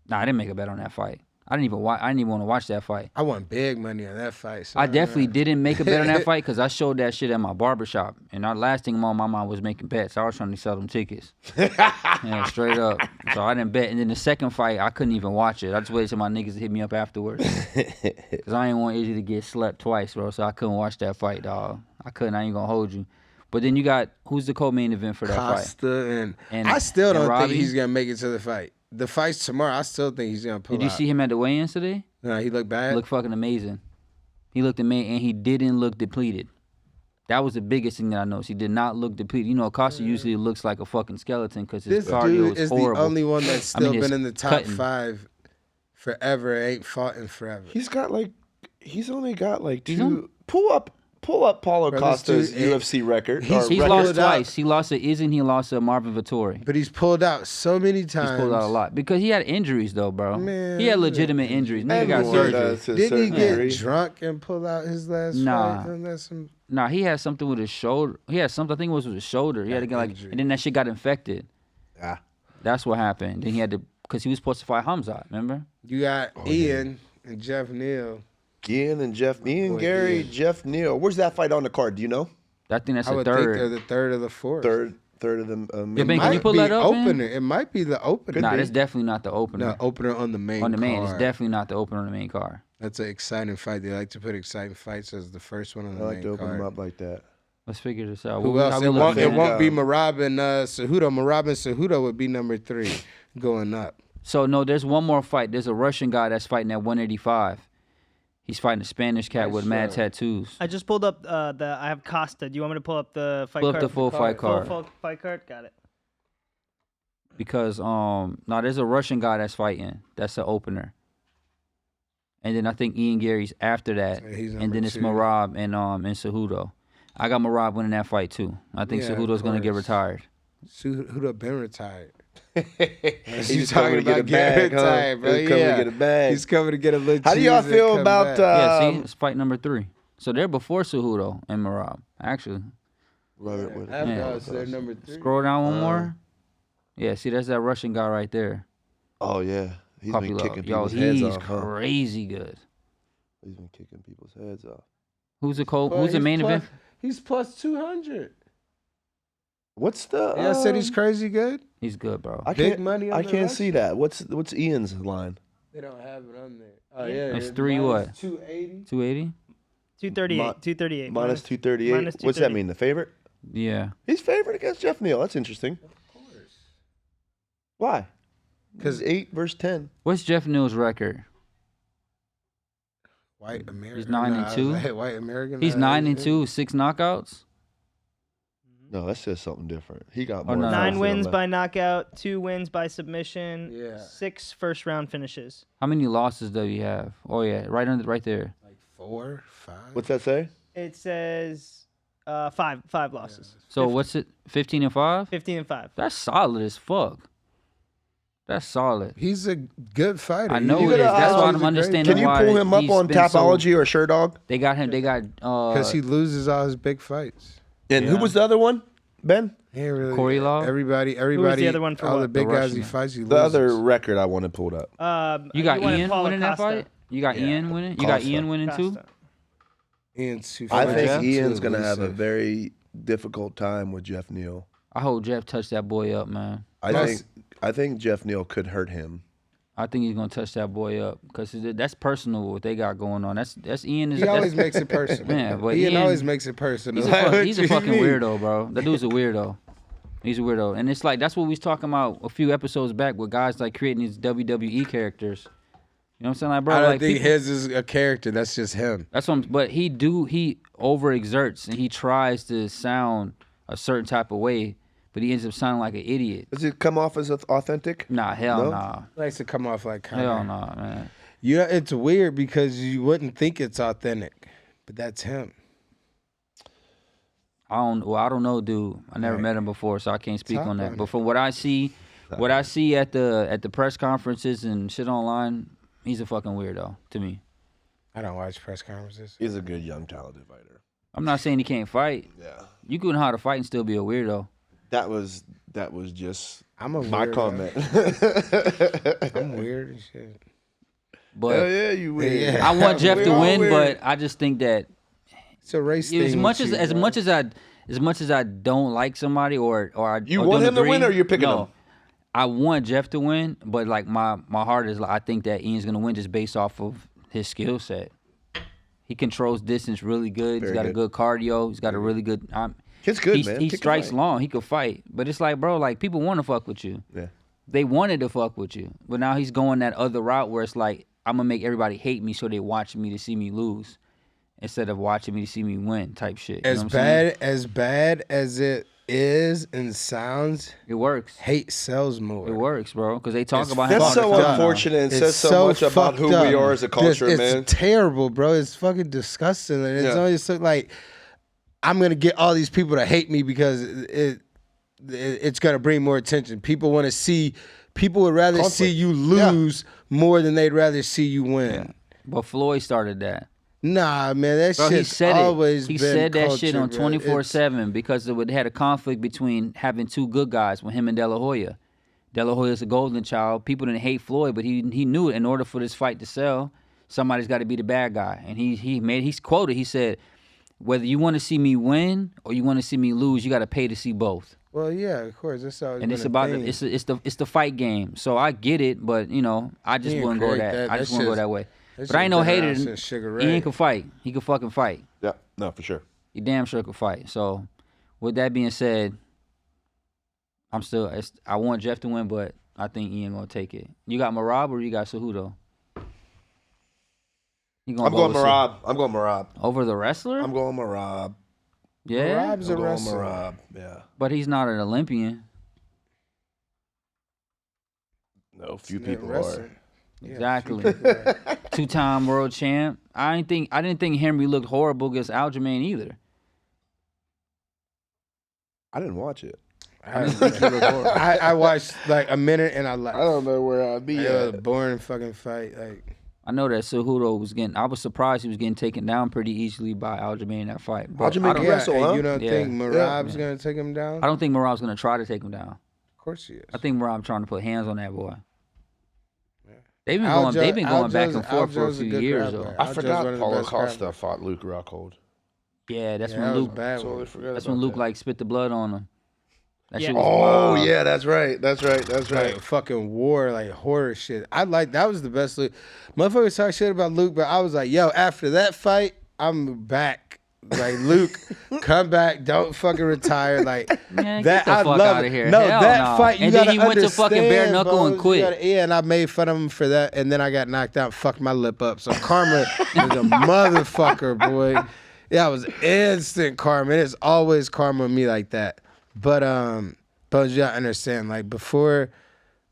Nah, I didn't make a bet on that fight. I didn't even want to watch that fight. I won big money on that fight. So I definitely didn't make a bet on that fight because I showed that shit at my barbershop. And our last thing on my mind was making bets. I was trying to sell them tickets. Yeah, straight up. So I didn't bet. And then the second fight, I couldn't even watch it. I just waited till my niggas to hit me up afterwards. Because I didn't want Izzy to get slept twice, bro. So I couldn't watch that fight, dog. I couldn't. I ain't going to hold you. But then you got, who's the co-main event for that fight? Costa and And- I still and don't Robbie? think he's gonna make it to the fight. The fight's tomorrow. I still think he's gonna pull Did you out. see him at the weigh-ins today? Nah, he looked bad. He looked fucking amazing. He looked amazing, and he didn't look depleted. That was the biggest thing that I noticed. He did not look depleted. You know, Costa usually looks like a fucking skeleton because his This cardio dude is is horrible. the only one that's I mean, still it's been in the top cutting. 5 forever. Ain't fought in forever. He's only got like He's two. on- Pull up Paulo Bro, this Costa's dude- UFC record. he's- or He's record. lost pulled out. twice. He lost to Izzy and he lost to Marvin Vettori. But he's pulled out so many times. He's pulled out a lot because he had injuries though, bro. Man, he had look. legitimate injuries. Nigga got Everyone surgery. does to a Didn't he certain get degree. drunk and pull out his last Nah. fight? That's some. Nah, he had something with his shoulder. He had something. I think it was with his shoulder. He had to get like, injury. and then that shit got infected. Ah. That's what happened. Then he had to because he was supposed to fight Hamza. Remember? You got Ian and Jeff Neal. Ian Boy, Gary, Ian. Jeff Neal. Where's that fight on the card? Do you know? I think that's I the would think they're third. the third or the fourth. Third of them. Yeah, Ben, can Might you pull be that up, man? opener. It might be the opener. Nah, that's definitely not the opener. No, opener on the main on the main, card. it's definitely not the opener on the main card. That's an exciting fight. They like to put exciting fights as the first one on I the like main to open card. them up like that. Let's figure this out. Who How else? we It looking, won't, it man? won't be Marab and Cejudo. Marab and Cejudo would be number 3 going up. So no, there's one more fight. There's a Russian guy that's fighting at 185. He's fighting a Spanish cat with mad tattoos. I just pulled up I have Costa. Do you want me to pull up the fight Pull up card? the full fight card. Full fight card. Got it. Because now there's a Russian guy that's fighting. That's the opener. And then I think Ian Gary's after that. Yeah, he's And number then it's 2. Marab and Cejudo. I got Marab winning that fight too. I think Yeah, of Cejudo's gonna get course. retired. Cejudo been retired. He's He's coming talking to get a about bag, getting huh? retired, bro. He's coming Yeah. to get a bag. He's coming to get a little. How do y'all cheese and feel come about? back. Yeah, see, it's fight number 3. So they're before Cejudo and Marab, actually. Robert with it. After Yeah. us, they're number 3. Scroll down one more. Yeah, see, that's that Russian guy right there. Oh yeah, he's been Kopylov. kicking Yo, people's heads he's off. Huh? crazy good. He's been kicking people's heads off. Who's the Well, who's the he's main plus- event? He's plus 200. What's the? Yeah, I said he's crazy good. He's good, bro. I Big can't, money on I the can't Russian? see that. What's Ian's line? They don't have it on there. Oh yeah, It's 3 what? 280. 280? 238. Mi- 238. Minus 238. minus What's that 230. mean? The favorite? Yeah. He's favored against Jeff Neal. That's interesting. Of course. Why? 'Cause 8 versus 10. What's Jeff Neal's record? White American. He's 9-2. White American. He's 9-2, 6 knockouts. No, that says something different. He got Or more. no. 9 than wins that. by knockout, 2 wins by submission, Yeah. 6 first-round finishes. How many losses do you have? Oh yeah, right there. Like 4, 5. What's that say? It says 5 losses. So what's it? 15 and 5. 15 and 5. That's solid as fuck. That's solid. He's a good fighter. I know You it is. gotta, That's why he's I'm a great understanding Can you why pull him up he's on been so- Tapology or Sherdog? They got him. They got Because he loses all his big fights. And who Yeah. was the other one? Ben? He ain't really, Corey Law? Everybody. the other one for all what? the big The guys he Russian. fights, he The loses. other record I want to pull up. You got wanted Ian Paulo winning that Costa. fight. You got Yeah. Ian winning. You got Costa. Ian winning too. Costa. Ian's too I fast think to Ian's going to have a elusive. very difficult time with Jeff Neal. I hope Jeff touched that boy up, man. I think Jeff Neal could hurt him. I think he's gonna touch that boy up because that's personal what they got going on. That's Ian. He always makes it personal. Yeah, but Ian Ian- always makes it personal. He's a fucking weirdo, bro. That dude's a weirdo. He's a weirdo, and it's like that's what we was talking about a few episodes back with guys like creating these WWE characters. You know what I'm saying, like, bro? I don't like, think people- his is a character. That's just him. That's what. But he overexerts and he tries to sound a certain type of way, but he ends up sounding like an idiot. Does it come off as authentic? Nah, hell No? nah, He likes to come off like Conor. hell nah, man. Yeah, it's weird because you wouldn't think it's authentic, but that's him. I don't know, dude. I never Right. met him before, so I can't speak Talk on that. on But it. from what I see at the press conferences and shit online, he's a fucking weirdo to me. I don't watch press conferences. He's a good young talented fighter. I'm not saying he can't fight. Yeah. You can know how to fight and still be a weirdo. That was just I'm a my weirdo. comment. I'm weird and shit. But Hell yeah, you win. Yeah. I want Jeff We to all win, weird. but I just think that It's a race thing. as much with as you, bro. as much as I don't like somebody or I You or want don't him to agree, win or you're picking no, him? I want Jeff to win, but like my heart is like I think that Ian's gonna win just based off of his skill set. He controls distance really good. Very He's got a good. good cardio. He's got a really good. Kid's good, he, man. He Kid can strikes fight. long. He could fight, but it's like, bro, like people want to fuck with you. Yeah. They wanted to fuck with you, but now he's going that other route where it's like I'm gonna make everybody hate me so they watch me to see me lose, instead of watching me to see me win type shit. You as know what I'm saying? bad as it is and sounds, It works. hate sells more. It works, bro, because they talk It's about him That's all the so time now. unfortunate and It's says so much about who fucked we up. are as a culture, it's man. terrible, bro. It's fucking disgusting, and it's Yeah. always so, like I'm gonna get all these people to hate me because it's gonna bring more attention. People want to see. People would rather see Conflict. you lose more than they'd rather see you win. But Floyd started that. Nah, man, that Bro, he shit's said always it. He been said that culture, shit on bro. 24/7 because it had a conflict between having two good guys with him and De La Hoya. De La Hoya's a golden child. People didn't hate Floyd, but he knew it. In order for this fight to sell, somebody's got to be the bad guy. And he's quoted. He said, "Whether you want to see me win or you want to see me lose, you got to pay to see both." Well, yeah, of course. That's always And been it's a about thing. it's the fight game. So I get it, but I just He wouldn't didn't go create that. that. I That just wouldn't go shit's- that way. that But I ain't shit's no been hater. around since Sugar Ray. Ian can fight. He can fucking fight. Yeah, no, for sure. He damn sure could fight. So, with that being said, I want Jeff to win, but I think Ian gonna take it. You got Marab or you got Cejudo? You I'm going Marab. I'm going Marab. over the wrestler. I'm going Marab. Yeah, Marab's I'm a going wrestler. Marab. Yeah. but he's not an Olympian. No, few Yeah, people wrestling. are. Yeah, Exactly. few people are. Two-time world champ. I didn't think Henry looked horrible against Aljamain either. I didn't watch it. I watched like a minute and I left. I don't know where I'd be It was a at. boring fucking fight. Like I know that Cejudo was getting. I was surprised he was getting taken down pretty easily by Aljamain in that fight. But Aljamain I don't, can wrestle, and huh? you don't Yeah. think Marab's Yeah. gonna take him down? I don't think Marab's gonna try to take him down. Of course he is. I think Marab trying to put hands on that boy. They've Aljo- been going back Aljo's- and forth for a Aljo's a few good years grappler. though. I Aljo's forgot one of the Paulo best Costa grapplers. fought Luke Rockhold. Yeah, that's Yeah, when that was Luke. a bad Totally one. forgot That's about when Luke that. like spit the blood on him. That Yeah. shit was Oh wild. yeah, that's right. That's right. That's right. Like fucking war, like horror shit. That was the best Luke. Motherfuckers talk shit about Luke, but I was like, yo, after that fight, I'm back. Like Luke, come back, don't fucking retire. Like Man, that, get the I fuck love outta it. here. No, Hell that no. fight, you And then gotta he went to fucking bare understand, knuckle and bros. quit. And I made fun of him for that, and then I got knocked out, and fucked my lip up. So karma is a motherfucker, boy. Yeah, it was instant karma. It is always karma with me like that. But you gotta understand, like before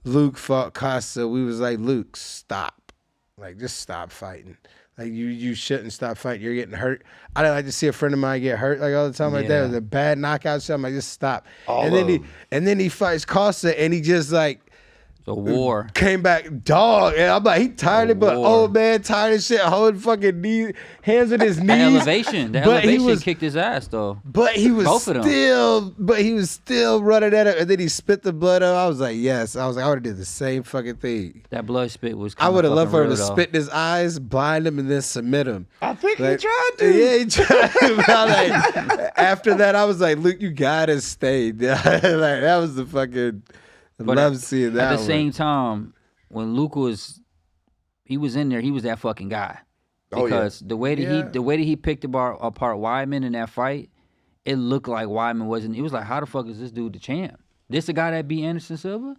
Luke fought Costa, we was like, Luke, stop. Like, just stop fighting. Like, you shouldn't stop fighting. You're getting hurt. I don't like to see a friend of mine get hurt like all the time like that. It was a bad knockout shot. I'm like, just stop. And then he fights Costa, and he just like The war. came back dog. And I'm like, he tired of it, but war. old man tired of shit, holding fucking knees, hands on his knees. The elevation. The But he elevation was- kicked his ass though. But he was Both of them. still running at it, and then he spit the blood out. I was like, yes. I was like, I would have did the same fucking thing. That blood spit was. I would have loved for him to real, though. spit in his eyes, blind him, and then submit him. I think Like, he tried to. Yeah, he tried. But like, after that, I was like, Luke, you gotta stay. Like, that was the fucking. I But love seeing that. At the one. same time, when Luke was in there, he was that fucking guy. Oh, yeah. Because the way that he picked apart Weidman in that fight, it looked like Weidman wasn't. It was like, how the fuck is this dude the champ? This the guy that beat Anderson Silva?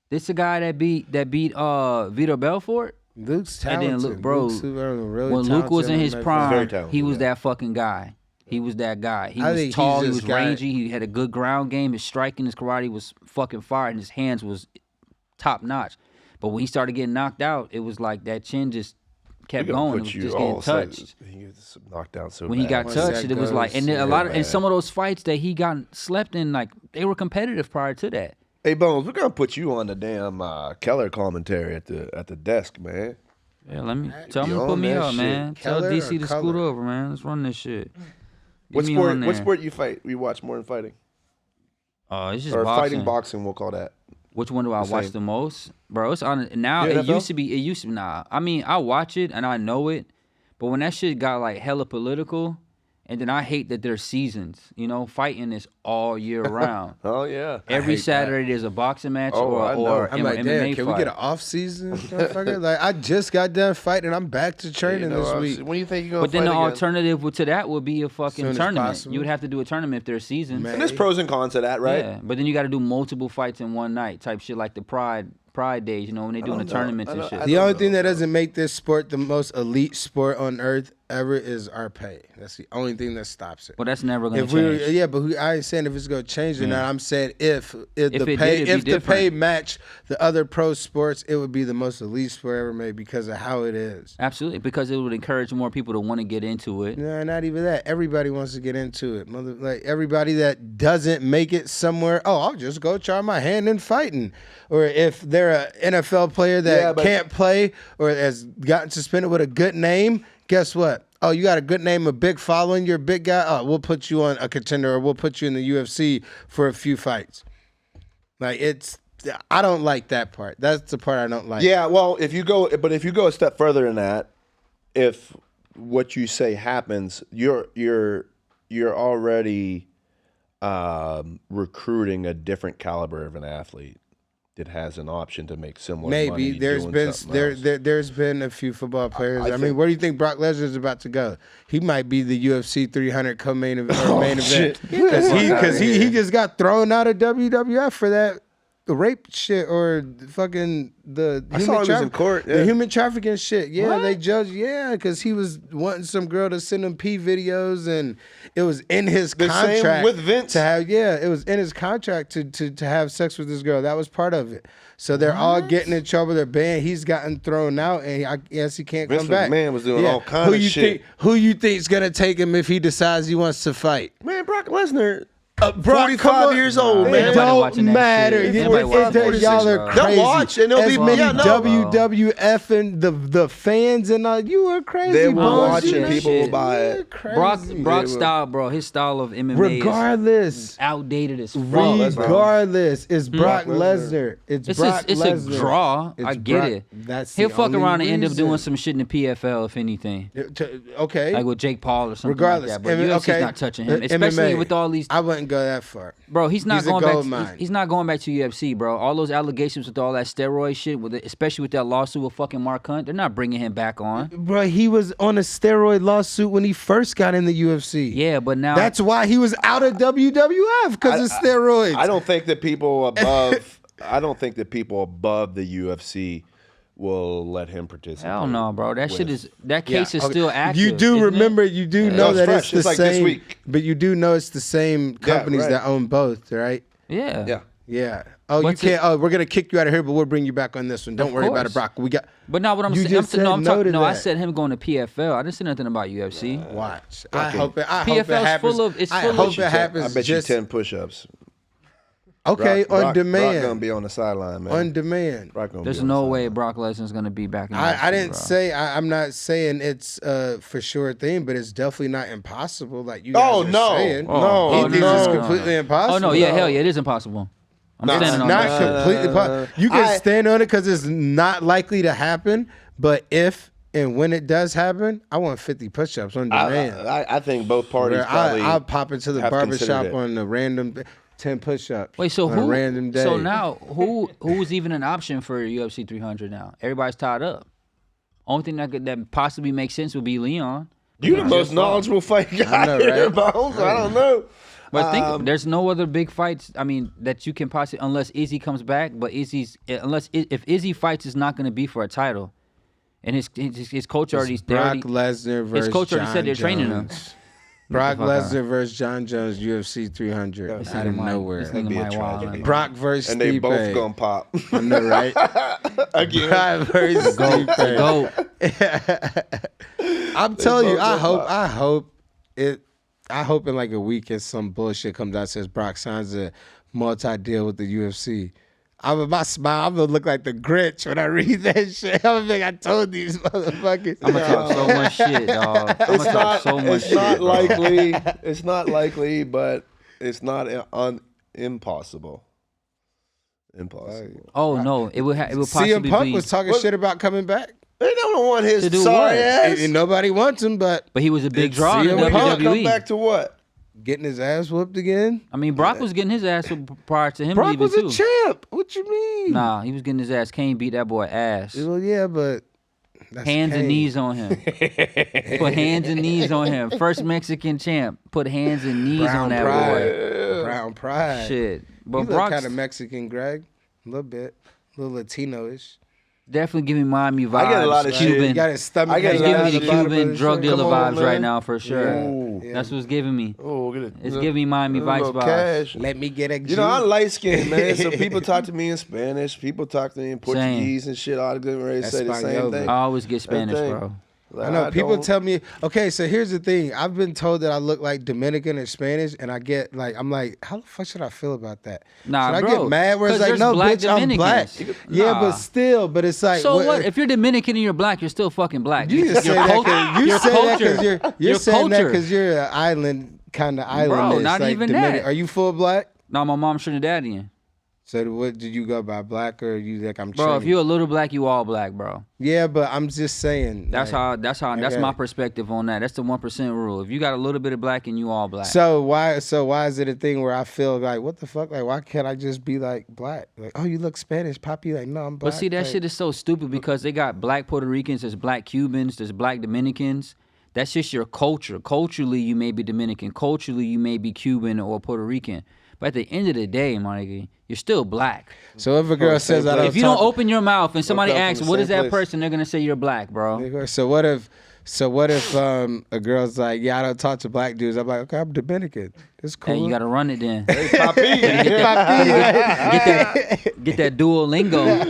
This the guy that beat Vitor Belfort? Luke's And talented. then look, bro, Luke's really when Luke was talented in his MMA prime, Very talented, he was yeah. that fucking guy. He was that guy. He I was think tall. he's He was just got- rangy. He had a good ground game. His striking, his karate was fucking fire, and his hands was top notch. But when he started getting knocked out, it was like that chin just kept going. It was just getting touched. He was knocked out so When bad. he got Once touched, that it was like, goes, and then yeah, a lot of, and man. some of those fights that he got slept in, like they were competitive prior to that. Hey Bones, we're gonna put you on the damn Keller commentary at the desk, man. Yeah, let me tell him You to put own me that up, shit. man. Tell Keller DC or to scoot Color? over, man. Let's run this shit. Get What me sport? on What there. sport you fight? You watch more than fighting, It's just or boxing. fighting boxing? We'll call that. Which one do I The watch same. the most, bro? It's on now. Yeah, It NFL? used to be. Nah, I mean, I watch it and I know it, but when that shit got like hella political, and then I hate that there's seasons. You know, fighting is all year round. Oh yeah. Every hate that. Saturday there's a boxing match Oh, I know. or I'm an like, MMA damn, can fight. we get an off season, motherfucker? Like, I just got done fighting. I'm back to training this week. When do you think you're gonna But then fight the again? alternative to that would be a fucking Soon as tournament. possible. You would have to do a tournament if there's seasons. Man. And there's pros and cons to that, right? Yeah, but then you got to do multiple fights in one night, type shit like the Pride days. You know, when they doing the don't know. tournaments I and don't- shit. I The don't only know, thing that bro. doesn't make this sport the most elite sport on earth ever is our pay. That's the only thing that stops it. Well, that's never gonna If we, change. yeah, but I ain't saying if it's gonna change or not. I'm saying if the it did, pay it'd be if the pay different. match the other pro sports, it would be the most elite sport ever made because of how it is. Absolutely, because it would encourage more people to want to get into it. No, not even that. Everybody wants to get into it. Like everybody that doesn't make it somewhere, oh, I'll just go try my hand in fighting. Or if they're an NFL player that Yeah, but- can't play or has gotten suspended with a good name, guess what? Oh, you got a good name, a big following, you're a big guy. Oh, we'll put you on a contender or we'll put you in the UFC for a few fights. Like I don't like that part. That's the part I don't like. Yeah, well, if you go a step further than that, if what you say happens, you're already recruiting a different caliber of an athlete that has an option to make similar Maybe money there's doing been something else. there's been a few football players. I mean, think- where do you think Brock Lesnar's about to go? He might be the UFC 300 co-main event or main event shit. because he just got thrown out of WWF for that rape shit or fucking the I saw he was in court, the yeah. human trafficking shit. Yeah, they judged. Yeah, because he was wanting some girl to send him pee videos, and it was in his The same contract with Vince. to have. Yeah, it was in his contract to have sex with this girl. That was part of it. So they're all getting in trouble. They're banned. He's gotten thrown out, and I guess he can't Vince come back. McMahon was doing all kinds who of you shit. Who you think's gonna take him if he decides he wants to fight? Man, Brock Lesnar, Brock, 45 come on. years old, It man. Nobody don't watching that matter. shit. It- Nobody it- watching it- that y'all shit, are bro. They'll crazy. watch, and they'll as be- many yeah, no. WWF and the fans and all. You are crazy. They will Bones. watch You it. know People will shit. buy You're it. crazy. Brock's style, bro. His style of MMA Regardless. is outdated as fuck. Regardless, it's Brock Brock Lesnar. It's It's Brock it's Lesnar. a draw. It's I get Brock- it. That's He'll the fuck only around and end up doing reason. some shit in the PFL, if anything. Okay. Like with Jake Paul or something Regardless, like that. But okay. UFC's not touching him, especially MMA. with all these I wouldn't wouldn't go that far. Bro, he's not He's a going gold back. mine. He's not going back to UFC, bro. All those allegations with all that steroid shit, especially with that lawsuit with fucking Mark Hunt, they're not bringing him back on. Bro, he was on a steroid lawsuit when he first got in the UFC. Yeah, but now That's why he was out of WWF because of steroids. I don't think that people above. I don't think that people above the UFC will let him participate. hell no, bro. That shit is case is okay. still active. You do isn't remember, it? you do No, know it's that fresh. it's the It's like this same, week. but you do know it's the same companies right. that own both, right? Yeah. Yeah. Yeah. Oh, What's you can't. Oh, we're gonna kick you out of here, but we'll bring you back on this one. Don't Of worry about it, course. Brock. We got. But now what I'm You saying, just said I'm no talking. to I that. said him going to PFL. I didn't say nothing about UFC. Watch. I hope it. I hope it PFL's happens. full of- it's I full of- hope it happens. I bet just you 10 push-ups. okay Brock on demand. gonna be on the sideline, man. On demand. Brock gonna There's be on the no sideline. way Brock Lesnar's gonna be back in the I UFC, didn't bro. say. I'm not saying it's for sure thing, but it's definitely not impossible. Like you guys Oh, are no. saying. No. He Oh, thinks no, it's no, no, completely no. impossible. Oh no, yeah, hell yeah, it is impossible. I'm It's standing on not that. completely possible. You can I- stand on it because it's not likely to happen. But if and when it does happen, I want 50 push-ups on demand. I think both parties Where probably. I'll pop into the have barbershop considered it. on a random 10 push-ups. Wait, so on a who? random day. So now who's even an option for UFC 300 now? Everybody's tied up. Only thing that possibly makes sense would be Leon. You the most knowledgeable fight guy know, here, right? Bones. I don't know. But think there's no other big fights. I mean, that you can possibly unless Izzy comes back. But if Izzy fights, it's not going to be for a title. And his coach already Brock Lesnar versus his coach already John said they're training him. Jones. Brock Get the fuck out. Lesnar versus John Jones, UFC 300 This out nigga of might- nowhere. this nigga be a might wild, tragedy. man. Brock versus And they Stipe. both gonna pop. I know, right? Again. Brock versus Stipe. Go. I'm telling you, both I gonna hope in like a week if some bullshit comes out says Brock signs a multi-deal with the UFC. My smile, I'm gonna look like the Grinch when I read that shit. I'm gonna think I told these motherfuckers. I'm gonna talk so much shit, dog. I'm gonna talk so much It's shit. not bro. likely. It's not likely, but it's not impossible. Impossible. Oh no, it would possibly CM Punk be. was talking shit about coming back. They don't want his To do sorry what? ass. And nobody wants him, but But he was a big It's draw in the CM Punk. Come WWE. back to what? getting his ass whooped again. I mean, Brock was getting his ass whooped prior to him Brock leaving was too. a champ. What you mean? Nah, he was getting his ass. Kane beat that boy ass. Well, yeah, but that's Hands and Kane. knees on him. Put hands and knees on him. First Mexican champ. Put hands and knees Brown on that pride. Brown pride. boy. Shit. But You look Brock's kind of Mexican, Greg. A little bit. A little Latino-ish. definitely giving Miami vibes. I get a lot of shit. Cuban. He got his stomach. I get He's a giving lot me of the shit. Cuban drug dealer Come on, vibes right man. now for sure. Ooh. That's what's giving me. Oh, get it. It's giving me Miami Vice vibes. cash. Let me get a You know, I'm G. light skinned, man. So people talk to me in Spanish. People talk to me in Portuguese and shit. All getting ready to say the same Espanol. thing. I always get Spanish, thing. bro. I know people don't- tell me. Okay, so here's the thing. I've been told that I look like Dominican or Spanish, and I get like, I'm like, how the fuck should I feel about that? Nah, should I bro, get mad? Where it's 'cause like, there's no, black bitch, I'm black. Dominicans. Yeah, Nah. but still, but it's like, So what? If you're Dominican and you're black, you're still fucking black. You just say Your that culture- because you your say that culture- because you're your saying that culture. because you're an island kind of island. not even that. Are you full black? No, my mom's Trinidadian. So what did you go by, black or you like I'm? Bro, if Trini? you're a little black, you all black, bro. Yeah, but I'm just saying. That's like, that's okay. my perspective on that. That's the 1% rule. If you got a little bit of black and you all black. So why is it a thing where I feel like what the fuck? Like why can't I just be like black? Like oh you look Spanish, Poppy. Like no I'm black. But see, that like, shit is so stupid because they got black Puerto Ricans, there's black Cubans, there's black Dominicans. That's just your culture. Culturally, you may be Dominican. Culturally, you may be Cuban or Puerto Rican. But at the end of the day, my nigga, you're still black. So if a girl says I don't, If you don't open your mouth and somebody come from asks, the what same is that place. person? They're going to say you're black, bro. So what if a girl's like yeah I don't talk to black dudes? I'm like okay I'm Dominican. It's cool. Hey, you got to run it then. Hey, Papi. Get that Duolingo. Don't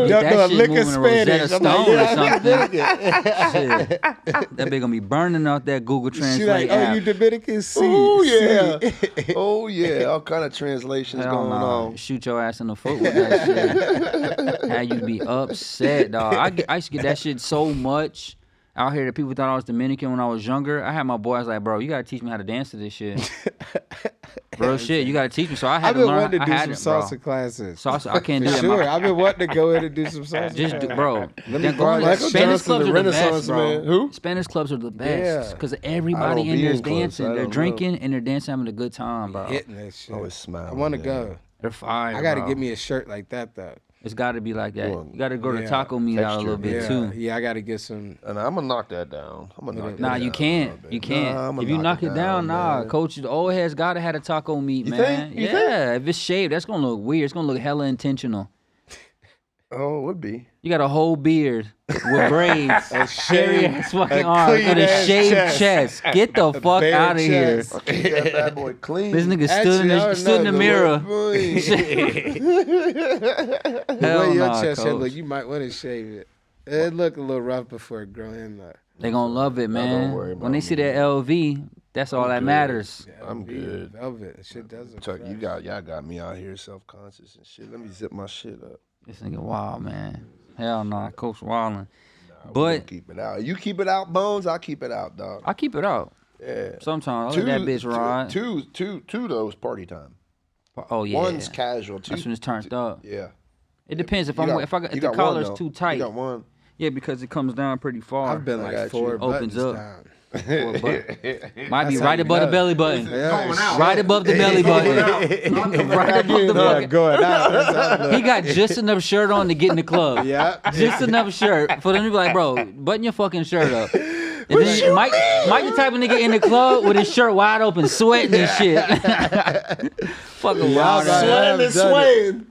Get know that a shit lick moving of to Rosetta Spanish. I'm Stone like, or something. Shit. That bitch gonna be burning out that Google She Translate like oh app. you Dominican? See, Oh yeah. see. Oh yeah. All kind of translations Hell going no. on. Shoot your ass in the foot with that shit. How you be upset, dog. I used to get that shit so much out here that people thought I was Dominican when I was younger. I had my boys like, bro, you gotta teach me how to dance to this shit. Real shit. You gotta teach me. So I had I've to been learn. wanting to I do had some it, bro. salsa classes. Salsa, I can't For do that. sure. I've been wanting to go in and do some salsa. Just do, classes. bro. Then borrow going to Michael Spanish Johnson's clubs the are the Renaissance best, bro. man. Who? Spanish clubs are the best Yeah. because I everybody don't in be there is in clubs, dancing. so I They're don't know. drinking and they're dancing, having a good time, bro. Hitting that shit. Always smiling. I want to man. go. They're fire. I got to bro. get me a shirt like that though. It's got to be like that. Well, You got to go to yeah. taco meat out a Texture. little bit Yeah, too. yeah. I got to get some. And I'm gonna knock that down. I'm gonna knock that Nah, down. you can't. You can't. Nah, I'ma if you knock it down, nah. man. Coach, the old heads gotta have a taco meat, You man. think? You Yeah, if it's shaved, that's gonna look weird. It's gonna look hella intentional. Oh, it would be. You got a whole beard with braids, hairy ass fucking arms, clean with a ass shaved chest. Get the fuck bare out of here. chest. Keep that bad boy clean. This nigga Actually, I stood in don't the know, mirror. The Hell way your nah, chest head coach. look, you might want to shave it. It look a little rough before it grow in though. They gonna love it, man. worry When they about see that LV, that's all that good. matters. I'm good. Velvet, that shit does. Chuck, y'all got me out here self-conscious and shit. Let me zip my shit up. This nigga wild, man. Hell nah, Coach Wildin'. We But gonna keep it out. You keep it out, Bones. I keep it out, dog. I keep it out. Yeah. Sometimes I let that bitch ride. Two those party time. Oh yeah. One's casual. Two. That's when it's turned up. Yeah. It depends if You got- if you the got one, collar's though. too tight. You got one. Yeah, because it comes down pretty far. I've been I like got 4 you. buttons Opens up. down. For a butt. Might be That's how right you above the know. belly button. Yeah, Right above the belly button. Right above the fucking. going out. That's how it look. He got just enough shirt on to get in the club. Yeah. Just enough shirt for them to be like, bro, button your fucking shirt up. And then Mike the type of nigga in the club with his shirt wide open, sweating and shit. Fucking wild. I have Sweating and done swaying.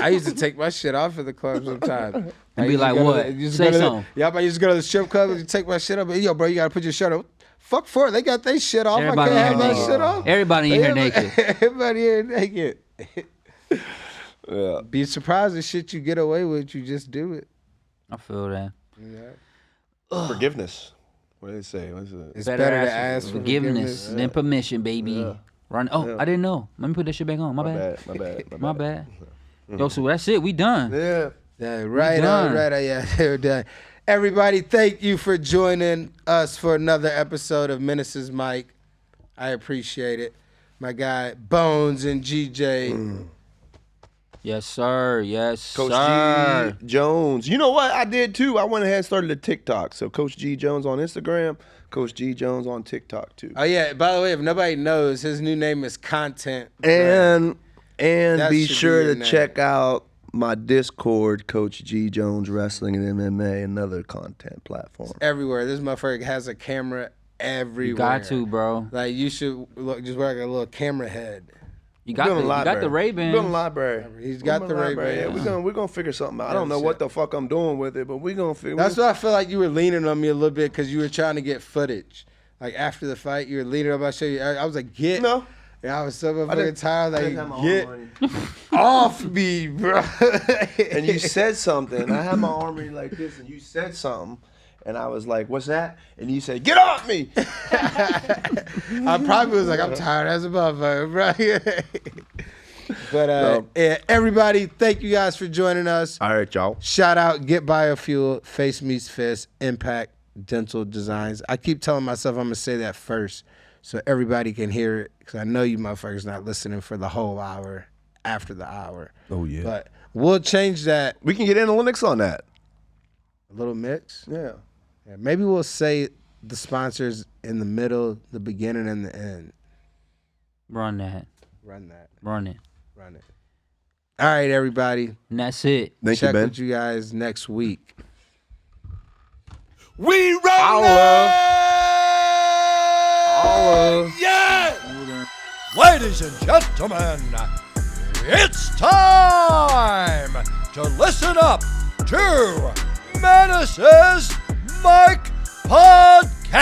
I used to take my shit off at the club sometimes. And be like, what? Say something. Yeah, I used to go to the strip club and take my shit up. Yo, bro, you gotta put your shirt up. Fuck for it. They got their shit off. Everybody I can't in have here my shit off. Everybody in here naked. Everybody here naked. Yeah. Be surprised the shit you get away with. You just do it. I feel that. Forgiveness. What do they say? What's it? It's better to ask for forgiveness than permission, baby. Run. Oh, I didn't know. Let me put that shit back on. My bad. My My bad. Yo, so that's it. We done. Yeah. Yeah, right done. on, right on. Yeah, we're done. Everybody, thank you for joining us for another episode of Menaces Mike. I appreciate it. My guy, Bones and GJ. Yes, sir. Yes, Coach sir. G Jones. You know what? I did too. I went ahead and started a TikTok. So Coach G Jones on Instagram, Coach G Jones on TikTok too. Oh, yeah, by the way, if nobody knows, his new name is Content. And That be should sure be your to name. check out my Discord, Coach G Jones Wrestling and MMA, another content platform. Everywhere. This motherfucker has a camera everywhere. You got to, bro. Like, you should just wear like a little camera head. You got the Ray-Bans. Building a library. He's got the Ray-Bans. Yeah, we're gonna figure something out. I don't know what the fuck I'm doing with it, but we're gonna figure. That's why I feel like you were leaning on me a little bit because you were trying to get footage. Like after the fight, you were leaning on my shoulder. I was like, get. No. And I was so motherfucking didn't- tired. I didn't have Like, my get arm on off me, bro. And you said something. I had my arm ready like this, and you said something, and I was like, "What's that?" And you said, "Get off me!" I probably was like, I'm tired as a motherfucker, bro. But yeah, everybody, thank you guys for joining us. All right, y'all. Shout out Get Biofuel, Face Meets Fist, Impact Dental Designs. I keep telling myself I'm going to say that first so everybody can hear it because I know you motherfuckers not listening for the whole hour after the hour. Oh yeah. But we'll change that. We can get analytics on that. A little mix. Yeah. Yeah, maybe we'll say the sponsors in the middle, the beginning, and the end. Run that. Run that. Run it. Run it. All right, everybody. And that's it. Thank Check you, Ben. with you guys next week. We run Holla. Yeah! Ladies and gentlemen, it's time to listen up to Menaces Mike Podcast.